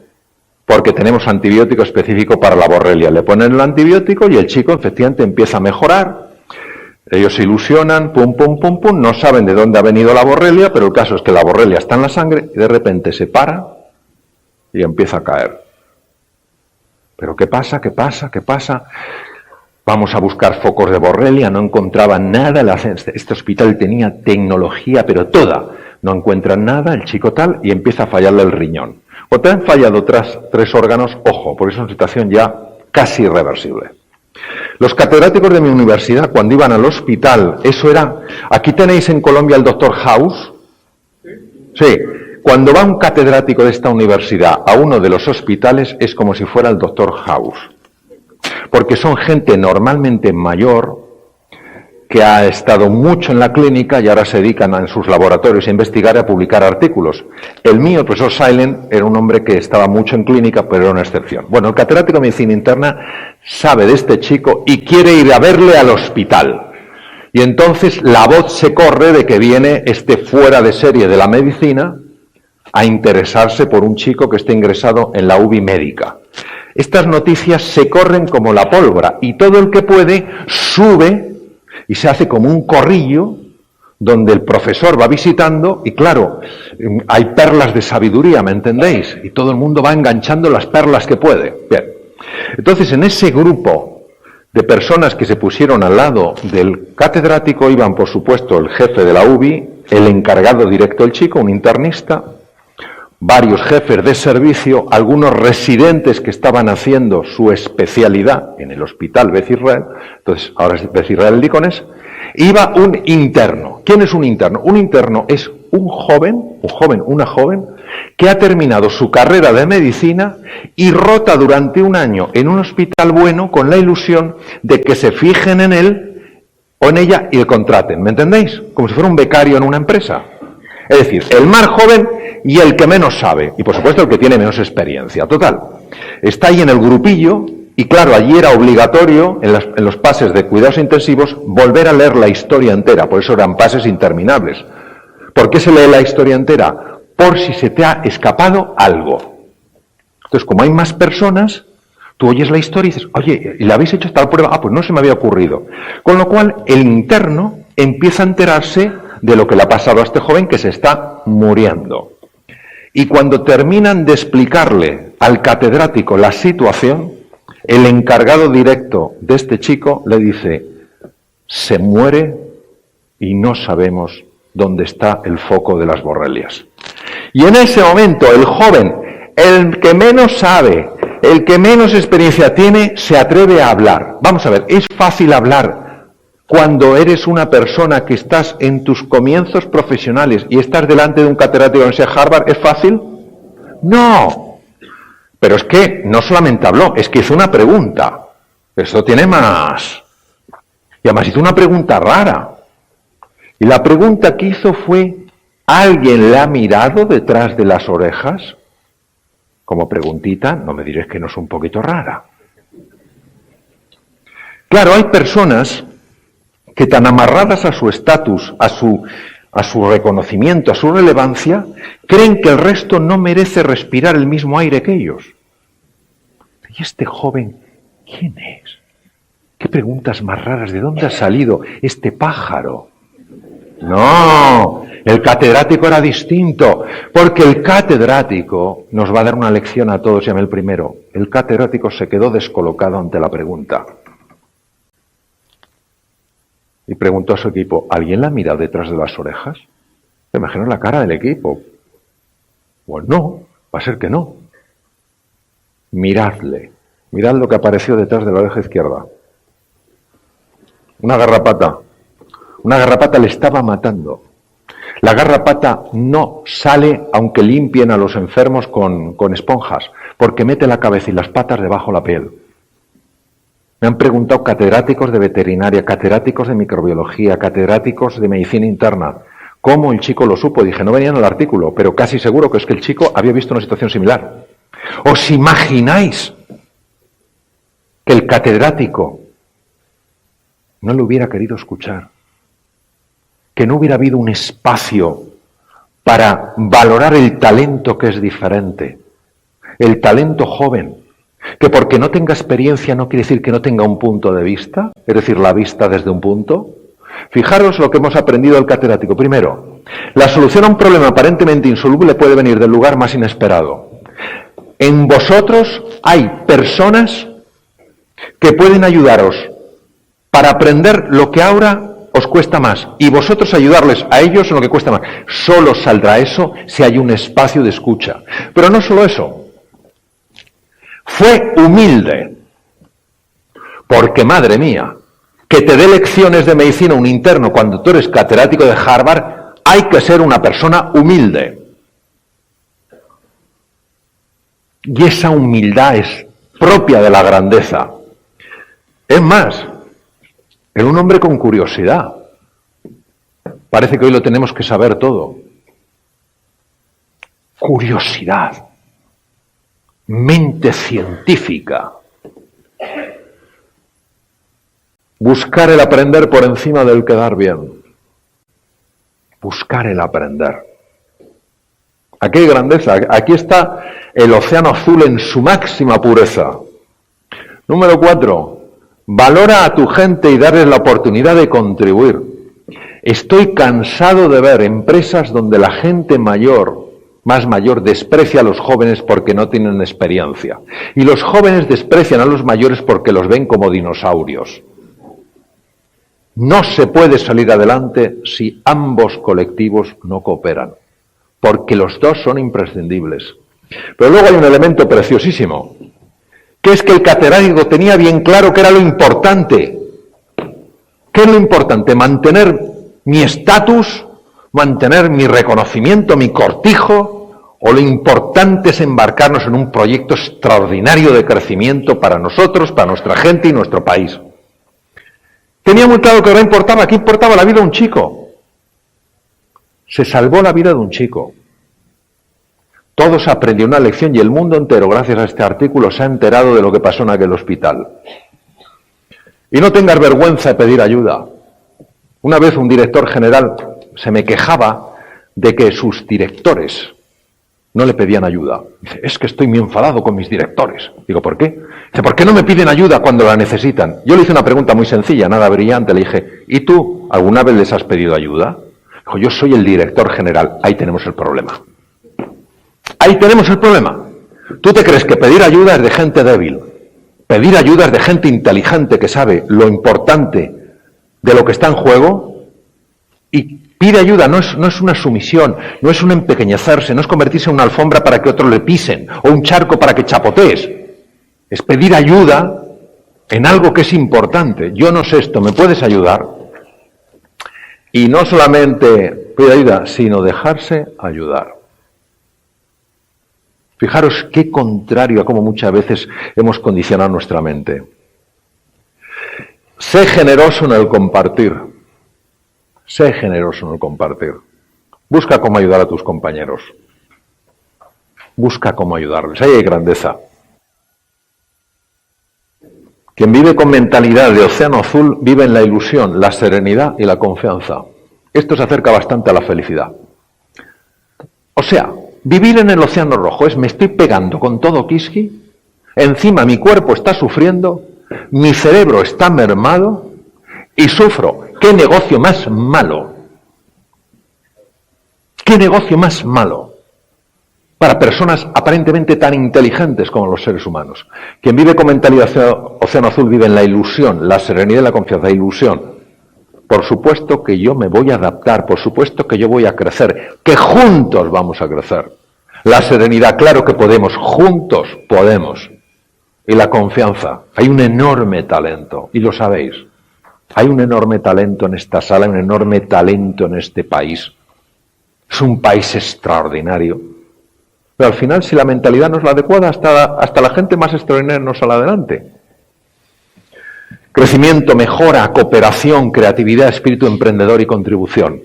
porque tenemos antibiótico específico para la borrelia. Le ponen el antibiótico y el chico efectivamente empieza a mejorar. Ellos se ilusionan, pum, pum, pum, pum, no saben de dónde ha venido la borrelia, pero el caso es que la borrelia está en la sangre y de repente se para y empieza a caer. ¿Pero qué pasa? ¿Qué pasa? ¿Qué pasa? Vamos a buscar focos de borrelia, no encontraban nada, este hospital tenía tecnología, pero toda. No encuentran nada, el chico tal, y empieza a fallarle el riñón. O te han fallado tres órganos, ojo, porque es una situación ya casi irreversible. Los catedráticos de mi universidad, cuando iban al hospital, eso era... Aquí tenéis en Colombia el doctor House. Sí. Cuando va un catedrático de esta universidad a uno de los hospitales, es como si fuera el doctor House. Porque son gente normalmente mayor, que ha estado mucho en la clínica y ahora se dedican en sus laboratorios a investigar y a publicar artículos. El mío, el profesor Silent, era un hombre que estaba mucho en clínica, pero era una excepción. Bueno, el catedrático de medicina interna sabe de este chico y quiere ir a verle al hospital. Y entonces la voz se corre de que viene este fuera de serie de la medicina a interesarse por un chico que está ingresado en la UBI médica. Estas noticias se corren como la pólvora y todo el que puede sube y se hace como un corrillo donde el profesor va visitando y claro, hay perlas de sabiduría, ¿me entendéis? Y todo el mundo va enganchando las perlas que puede. Bien. Entonces, en ese grupo de personas que se pusieron al lado del catedrático iban, por supuesto, el jefe de la UBI, el encargado directo del chico, un internista, varios jefes de servicio, algunos residentes que estaban haciendo su especialidad en el hospital Beth Israel, entonces ahora es Beth Israel Licones, iba un interno. ¿Quién es un interno? Un interno es una joven, que ha terminado su carrera de medicina y rota durante un año en un hospital bueno con la ilusión de que se fijen en él o en ella y le contraten. ¿Me entendéis? Como si fuera un becario en una empresa. Es decir, el más joven y el que menos sabe, y por supuesto el que tiene menos experiencia. Total, está ahí en el grupillo, y claro, allí era obligatorio, en los pases de cuidados intensivos, volver a leer la historia entera, por eso eran pases interminables. ¿Por qué se lee la historia entera? Por si se te ha escapado algo. Entonces, como hay más personas, tú oyes la historia y dices, oye, ¿y le habéis hecho tal prueba? Ah, pues no se me había ocurrido. Con lo cual, el interno empieza a enterarse de lo que le ha pasado a este joven que se está muriendo. Y cuando terminan de explicarle al catedrático la situación, el encargado directo de este chico le dice, se muere y no sabemos dónde está el foco de las borrelias. Y en ese momento el joven, el que menos sabe, el que menos experiencia tiene, se atreve a hablar. Vamos a ver, ¿es fácil hablar cuando eres una persona que estás en tus comienzos profesionales y estás delante de un catedrático de la Universidad de Harvard? ¿Es fácil? No. Pero es que no solamente habló, es que hizo una pregunta. Esto tiene más. Y además hizo una pregunta rara. Y la pregunta que hizo fue, ¿alguien le ha mirado detrás de las orejas? Como preguntita, no me diréis que no es un poquito rara. Claro, hay personas que tan amarradas a su estatus, a su reconocimiento, a su relevancia, creen que el resto no merece respirar el mismo aire que ellos. ¿Y este joven quién es? ¿Qué preguntas más raras? ¿De dónde ha salido este pájaro? No, el catedrático era distinto, porque el catedrático nos va a dar una lección a todos, llame el primero. El catedrático se quedó descolocado ante la pregunta. Y preguntó a su equipo, ¿alguien la ha mirado detrás de las orejas? Me imagino la cara del equipo. Pues no, va a ser que no. Miradle, mirad lo que apareció detrás de la oreja izquierda. Una garrapata. Una garrapata le estaba matando. La garrapata no sale aunque limpien a los enfermos con esponjas, porque mete la cabeza y las patas debajo de la piel. Me han preguntado catedráticos de veterinaria, catedráticos de microbiología, catedráticos de medicina interna, ¿cómo el chico lo supo? Dije, no venía en el artículo, pero casi seguro que es que el chico había visto una situación similar. ¿Os imagináis que el catedrático no le hubiera querido escuchar, que no hubiera habido un espacio para valorar el talento que es diferente, el talento joven, que porque no tenga experiencia no quiere decir que no tenga un punto de vista, es decir, la vista desde un punto. Fijaros lo que hemos aprendido del catedrático. Primero, la solución a un problema aparentemente insoluble puede venir del lugar más inesperado. En vosotros hay personas que pueden ayudaros para aprender lo que ahora os cuesta más y vosotros ayudarles a ellos en lo que cuesta más. Solo saldrá eso si hay un espacio de escucha. Pero no solo eso. Fue humilde. Porque, madre mía, que te dé lecciones de medicina un interno cuando tú eres catedrático de Harvard, hay que ser una persona humilde. Y esa humildad es propia de la grandeza. Es más, era un hombre con curiosidad. Parece que hoy lo tenemos que saber todo. Curiosidad. Mente científica. Buscar el aprender por encima del quedar bien. Buscar el aprender. Aquí hay grandeza. Aquí está el océano azul en su máxima pureza. Número 4. Valora a tu gente y darles la oportunidad de contribuir. Estoy cansado de ver empresas donde la gente mayor, más mayor, desprecia a los jóvenes porque no tienen experiencia. Y los jóvenes desprecian a los mayores porque los ven como dinosaurios. No se puede salir adelante si ambos colectivos no cooperan, porque los dos son imprescindibles. Pero luego hay un elemento preciosísimo, que es que el catedrático tenía bien claro qué era lo importante. ¿Qué es lo importante? Mantener mi estatus, mantener mi reconocimiento, mi cortijo, o lo importante es embarcarnos en un proyecto extraordinario de crecimiento para nosotros, para nuestra gente y nuestro país. Tenía muy claro que ahora importaba, ¿qué importaba la vida de un chico? Se salvó la vida de un chico. Todos aprendieron una lección y el mundo entero, gracias a este artículo, se ha enterado de lo que pasó en aquel hospital. Y no tengas vergüenza de pedir ayuda. Una vez un director general se me quejaba de que sus directores no le pedían ayuda. Dice, es que estoy muy enfadado con mis directores. Digo, ¿por qué? Dice, ¿por qué no me piden ayuda cuando la necesitan? Yo le hice una pregunta muy sencilla, nada brillante. Le dije, ¿y tú alguna vez les has pedido ayuda? Dijo, yo soy el director general. Ahí tenemos el problema. Ahí tenemos el problema. ¿Tú te crees que pedir ayuda es de gente débil? Pedir ayuda es de gente inteligente que sabe lo importante de lo que está en juego y pide ayuda, no es una sumisión, no es un empequeñecerse, no es convertirse en una alfombra para que otros le pisen o un charco para que chapotees. Es pedir ayuda en algo que es importante. Yo no sé esto, ¿me puedes ayudar? Y no solamente pedir ayuda, sino dejarse ayudar. Fijaros qué contrario a cómo muchas veces hemos condicionado nuestra mente. Sé generoso en el compartir. Sé generoso en el compartir. Busca cómo ayudar a tus compañeros. Busca cómo ayudarles. Ahí hay grandeza. Quien vive con mentalidad de océano azul vive en la ilusión, la serenidad y la confianza. Esto se acerca bastante a la felicidad. O sea, vivir en el océano rojo es me estoy pegando con todo quisqui, encima mi cuerpo está sufriendo, mi cerebro está mermado y sufro. ¿Qué negocio más malo? ¿Qué negocio más malo para personas aparentemente tan inteligentes como los seres humanos? Quien vive con mentalidad océano azul vive en la ilusión, la serenidad y la confianza. Ilusión. Por supuesto que yo me voy a adaptar, por supuesto que yo voy a crecer, que juntos vamos a crecer. La serenidad, claro que podemos, juntos podemos. Y la confianza, hay un enorme talento, y lo sabéis. Hay un enorme talento en esta sala, un enorme talento en este país. Es un país extraordinario. Pero al final, si la mentalidad no es la adecuada, hasta la gente más extraordinaria no sale adelante. Crecimiento, mejora, cooperación, creatividad, espíritu emprendedor y contribución.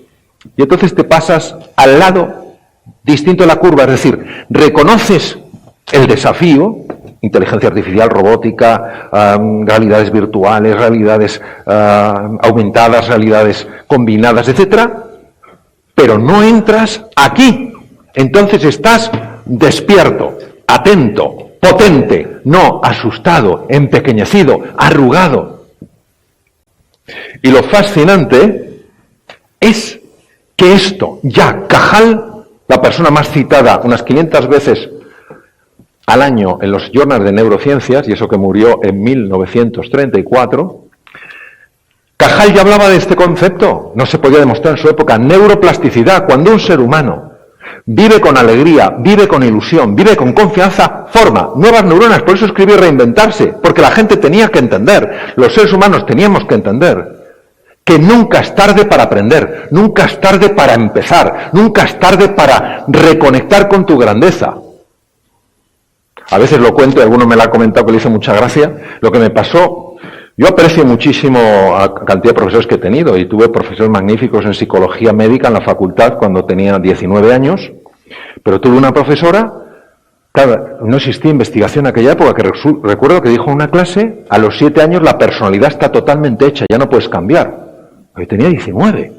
Y entonces te pasas al lado distinto de la curva, es decir, reconoces el desafío, inteligencia artificial, robótica, realidades virtuales, realidades aumentadas, realidades combinadas, etcétera, pero no entras aquí. Entonces estás despierto, atento, potente, no asustado, empequeñecido, arrugado. Y lo fascinante es que esto, ya Cajal, la persona más citada unas 500 veces al año en los journals de neurociencias, y eso que murió en 1934, Cajal ya hablaba de este concepto, no se podía demostrar en su época, neuroplasticidad, cuando un ser humano vive con alegría, vive con ilusión, vive con confianza, forma nuevas neuronas. Por eso escribió Reinventarse, porque la gente tenía que entender, los seres humanos teníamos que entender, que nunca es tarde para aprender, nunca es tarde para empezar, nunca es tarde para reconectar con tu grandeza. A veces lo cuento, y alguno me lo ha comentado que le hizo mucha gracia, lo que me pasó. Yo aprecio muchísimo a cantidad de profesores que he tenido y tuve profesores magníficos en psicología médica en la facultad cuando tenía 19 años, pero tuve una profesora, claro, no existía investigación en aquella época, que recuerdo que dijo en una clase, a los 7 años la personalidad está totalmente hecha, ya no puedes cambiar. Yo tenía 19.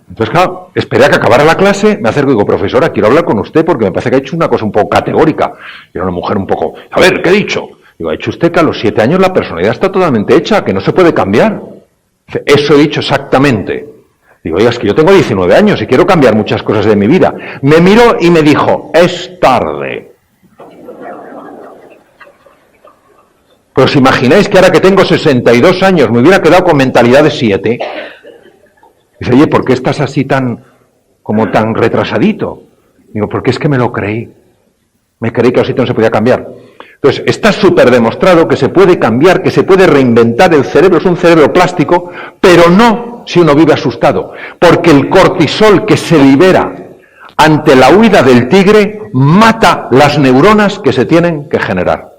Entonces, claro, esperé a que acabara la clase, me acerco y digo, profesora, quiero hablar con usted porque me parece que ha hecho una cosa un poco categórica. Y era una mujer un poco, a ver, ¿qué he dicho? Digo, ha dicho usted que a los 7 años la personalidad está totalmente hecha, que no se puede cambiar. Dice, eso he dicho exactamente. Digo, oiga, es que yo tengo 19 años y quiero cambiar muchas cosas de mi vida. Me miró y me dijo, es tarde. Pues imagináis que ahora que tengo 62 años me hubiera quedado con mentalidad de 7. Dice, oye, ¿por qué estás así tan retrasadito? Digo, porque es que me lo creí. Me creí que a los 7 no se podía cambiar. Entonces, está súper demostrado que se puede cambiar, que se puede reinventar el cerebro, es un cerebro plástico, pero no si uno vive asustado. Porque el cortisol que se libera ante la huida del tigre mata las neuronas que se tienen que generar.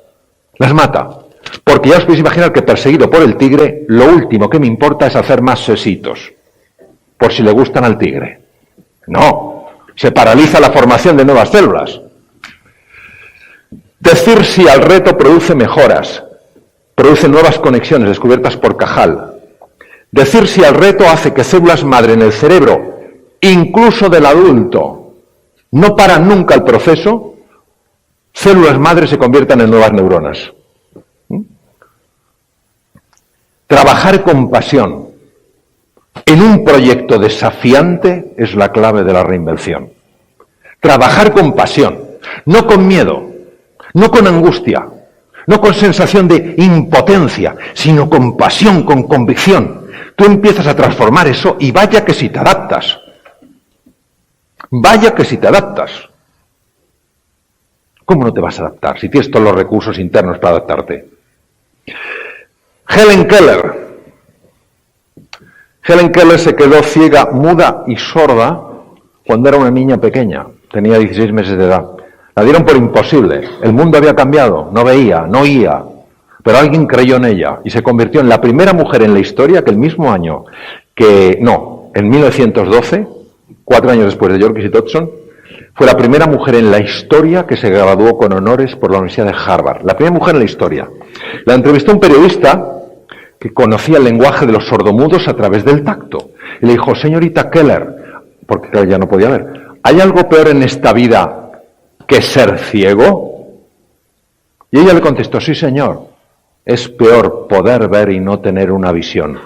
Las mata. Porque ya os podéis imaginar que perseguido por el tigre, lo último que me importa es hacer más sesitos. Por si le gustan al tigre. No, se paraliza la formación de nuevas células. Decir sí al reto produce mejoras, produce nuevas conexiones descubiertas por Cajal. Decir sí al reto hace que células madre en el cerebro, incluso del adulto, no paran nunca el proceso, células madre se conviertan en nuevas neuronas. Trabajar con pasión en un proyecto desafiante es la clave de la reinvención. Trabajar con pasión, no con miedo, no con angustia, no con sensación de impotencia, sino con pasión, con convicción. Tú empiezas a transformar eso y vaya que si te adaptas. Vaya que si te adaptas. ¿Cómo no te vas a adaptar si tienes todos los recursos internos para adaptarte? Helen Keller. Helen Keller se quedó ciega, muda y sorda cuando era una niña pequeña. Tenía 16 meses de edad. La dieron por imposible. El mundo había cambiado. No veía, no oía. Pero alguien creyó en ella y se convirtió en la primera mujer en la historia que el mismo año en 1912, 4 años después de York y Dodson, fue la primera mujer en la historia que se graduó con honores por la Universidad de Harvard. La primera mujer en la historia. La entrevistó un periodista que conocía el lenguaje de los sordomudos a través del tacto. Y le dijo, señorita Keller, porque claro, ya no podía ver, ¿hay algo peor en esta vida que ser ciego? Y ella le contestó, sí señor, es peor poder ver y no tener una visión,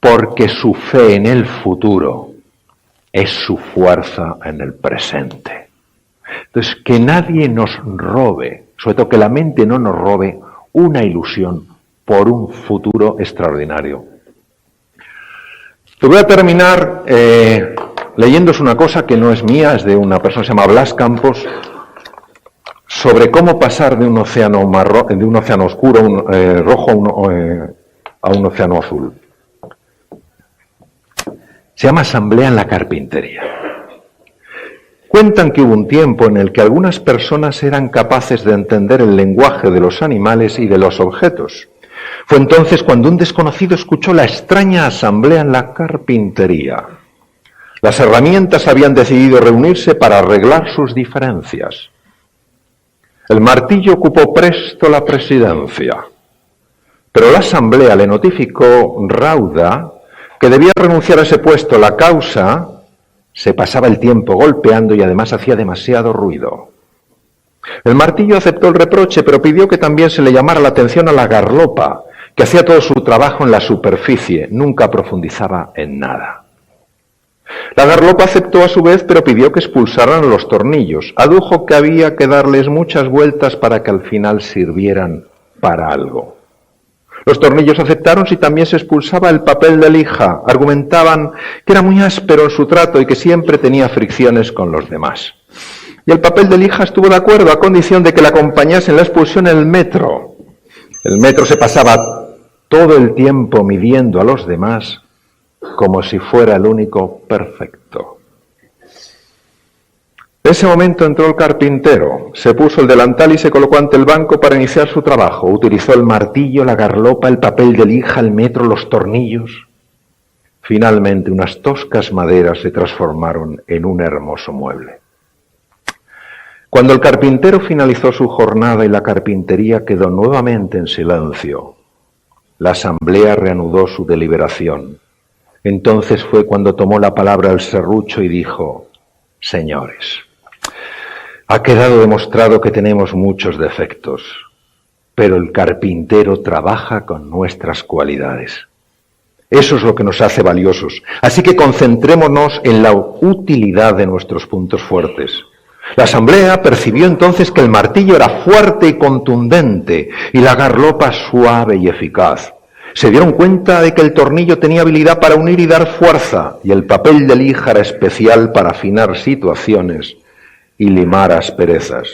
porque su fe en el futuro es su fuerza en el presente. Entonces, que nadie nos robe, sobre todo que la mente no nos robe una ilusión por un futuro extraordinario. Te voy a terminar leyéndose una cosa que no es mía, es de una persona que se llama Blas Campos, sobre cómo pasar de un océano oscuro, rojo, a un océano azul. Se llama Asamblea en la Carpintería. Cuentan que hubo un tiempo en el que algunas personas eran capaces de entender el lenguaje de los animales y de los objetos. Fue entonces cuando un desconocido escuchó la extraña asamblea en la carpintería. Las herramientas habían decidido reunirse para arreglar sus diferencias. El martillo ocupó presto la presidencia, pero la asamblea le notificó rauda que debía renunciar a ese puesto. La causa: se pasaba el tiempo golpeando y además hacía demasiado ruido. El martillo aceptó el reproche, pero pidió que también se le llamara la atención a la garlopa, que hacía todo su trabajo en la superficie, nunca profundizaba en nada. La garlopa aceptó a su vez, pero pidió que expulsaran los tornillos. Adujo que había que darles muchas vueltas para que al final sirvieran para algo. Los tornillos aceptaron si también se expulsaba el papel de lija. Argumentaban que era muy áspero en su trato y que siempre tenía fricciones con los demás. Y el papel de lija estuvo de acuerdo a condición de que le acompañase en la expulsión el metro. El metro se pasaba todo el tiempo midiendo a los demás como si fuera el único perfecto. En ese momento entró el carpintero, se puso el delantal y se colocó ante el banco para iniciar su trabajo. Utilizó el martillo, la garlopa, el papel de lija, el metro, los tornillos. Finalmente, unas toscas maderas se transformaron en un hermoso mueble. Cuando el carpintero finalizó su jornada y la carpintería quedó nuevamente en silencio, la asamblea reanudó su deliberación. Entonces fue cuando tomó la palabra el serrucho y dijo: señores, ha quedado demostrado que tenemos muchos defectos, pero el carpintero trabaja con nuestras cualidades. Eso es lo que nos hace valiosos. Así que concentrémonos en la utilidad de nuestros puntos fuertes. La asamblea percibió entonces que el martillo era fuerte y contundente y la garlopa suave y eficaz. Se dieron cuenta de que el tornillo tenía habilidad para unir y dar fuerza, y el papel de lija era especial para afinar situaciones y limar asperezas.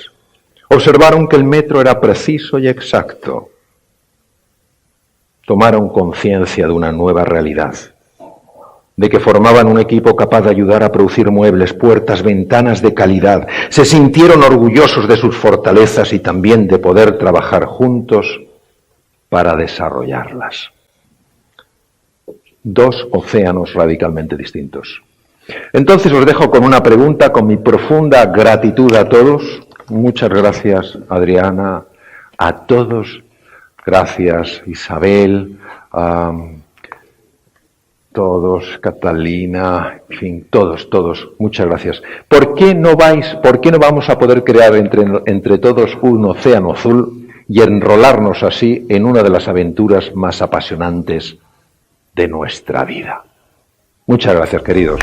Observaron que el metro era preciso y exacto. Tomaron conciencia de una nueva realidad, de que formaban un equipo capaz de ayudar a producir muebles, puertas, ventanas de calidad. Se sintieron orgullosos de sus fortalezas y también de poder trabajar juntos para desarrollarlas. Dos océanos radicalmente distintos. Entonces os dejo con una pregunta, con mi profunda gratitud a todos. Muchas gracias, Adriana, a todos. Gracias, Isabel, todos, Catalina, en fin, todos, muchas gracias. ¿Por qué no vamos a poder crear entre todos un océano azul y enrolarnos así en una de las aventuras más apasionantes de nuestra vida? Muchas gracias, queridos.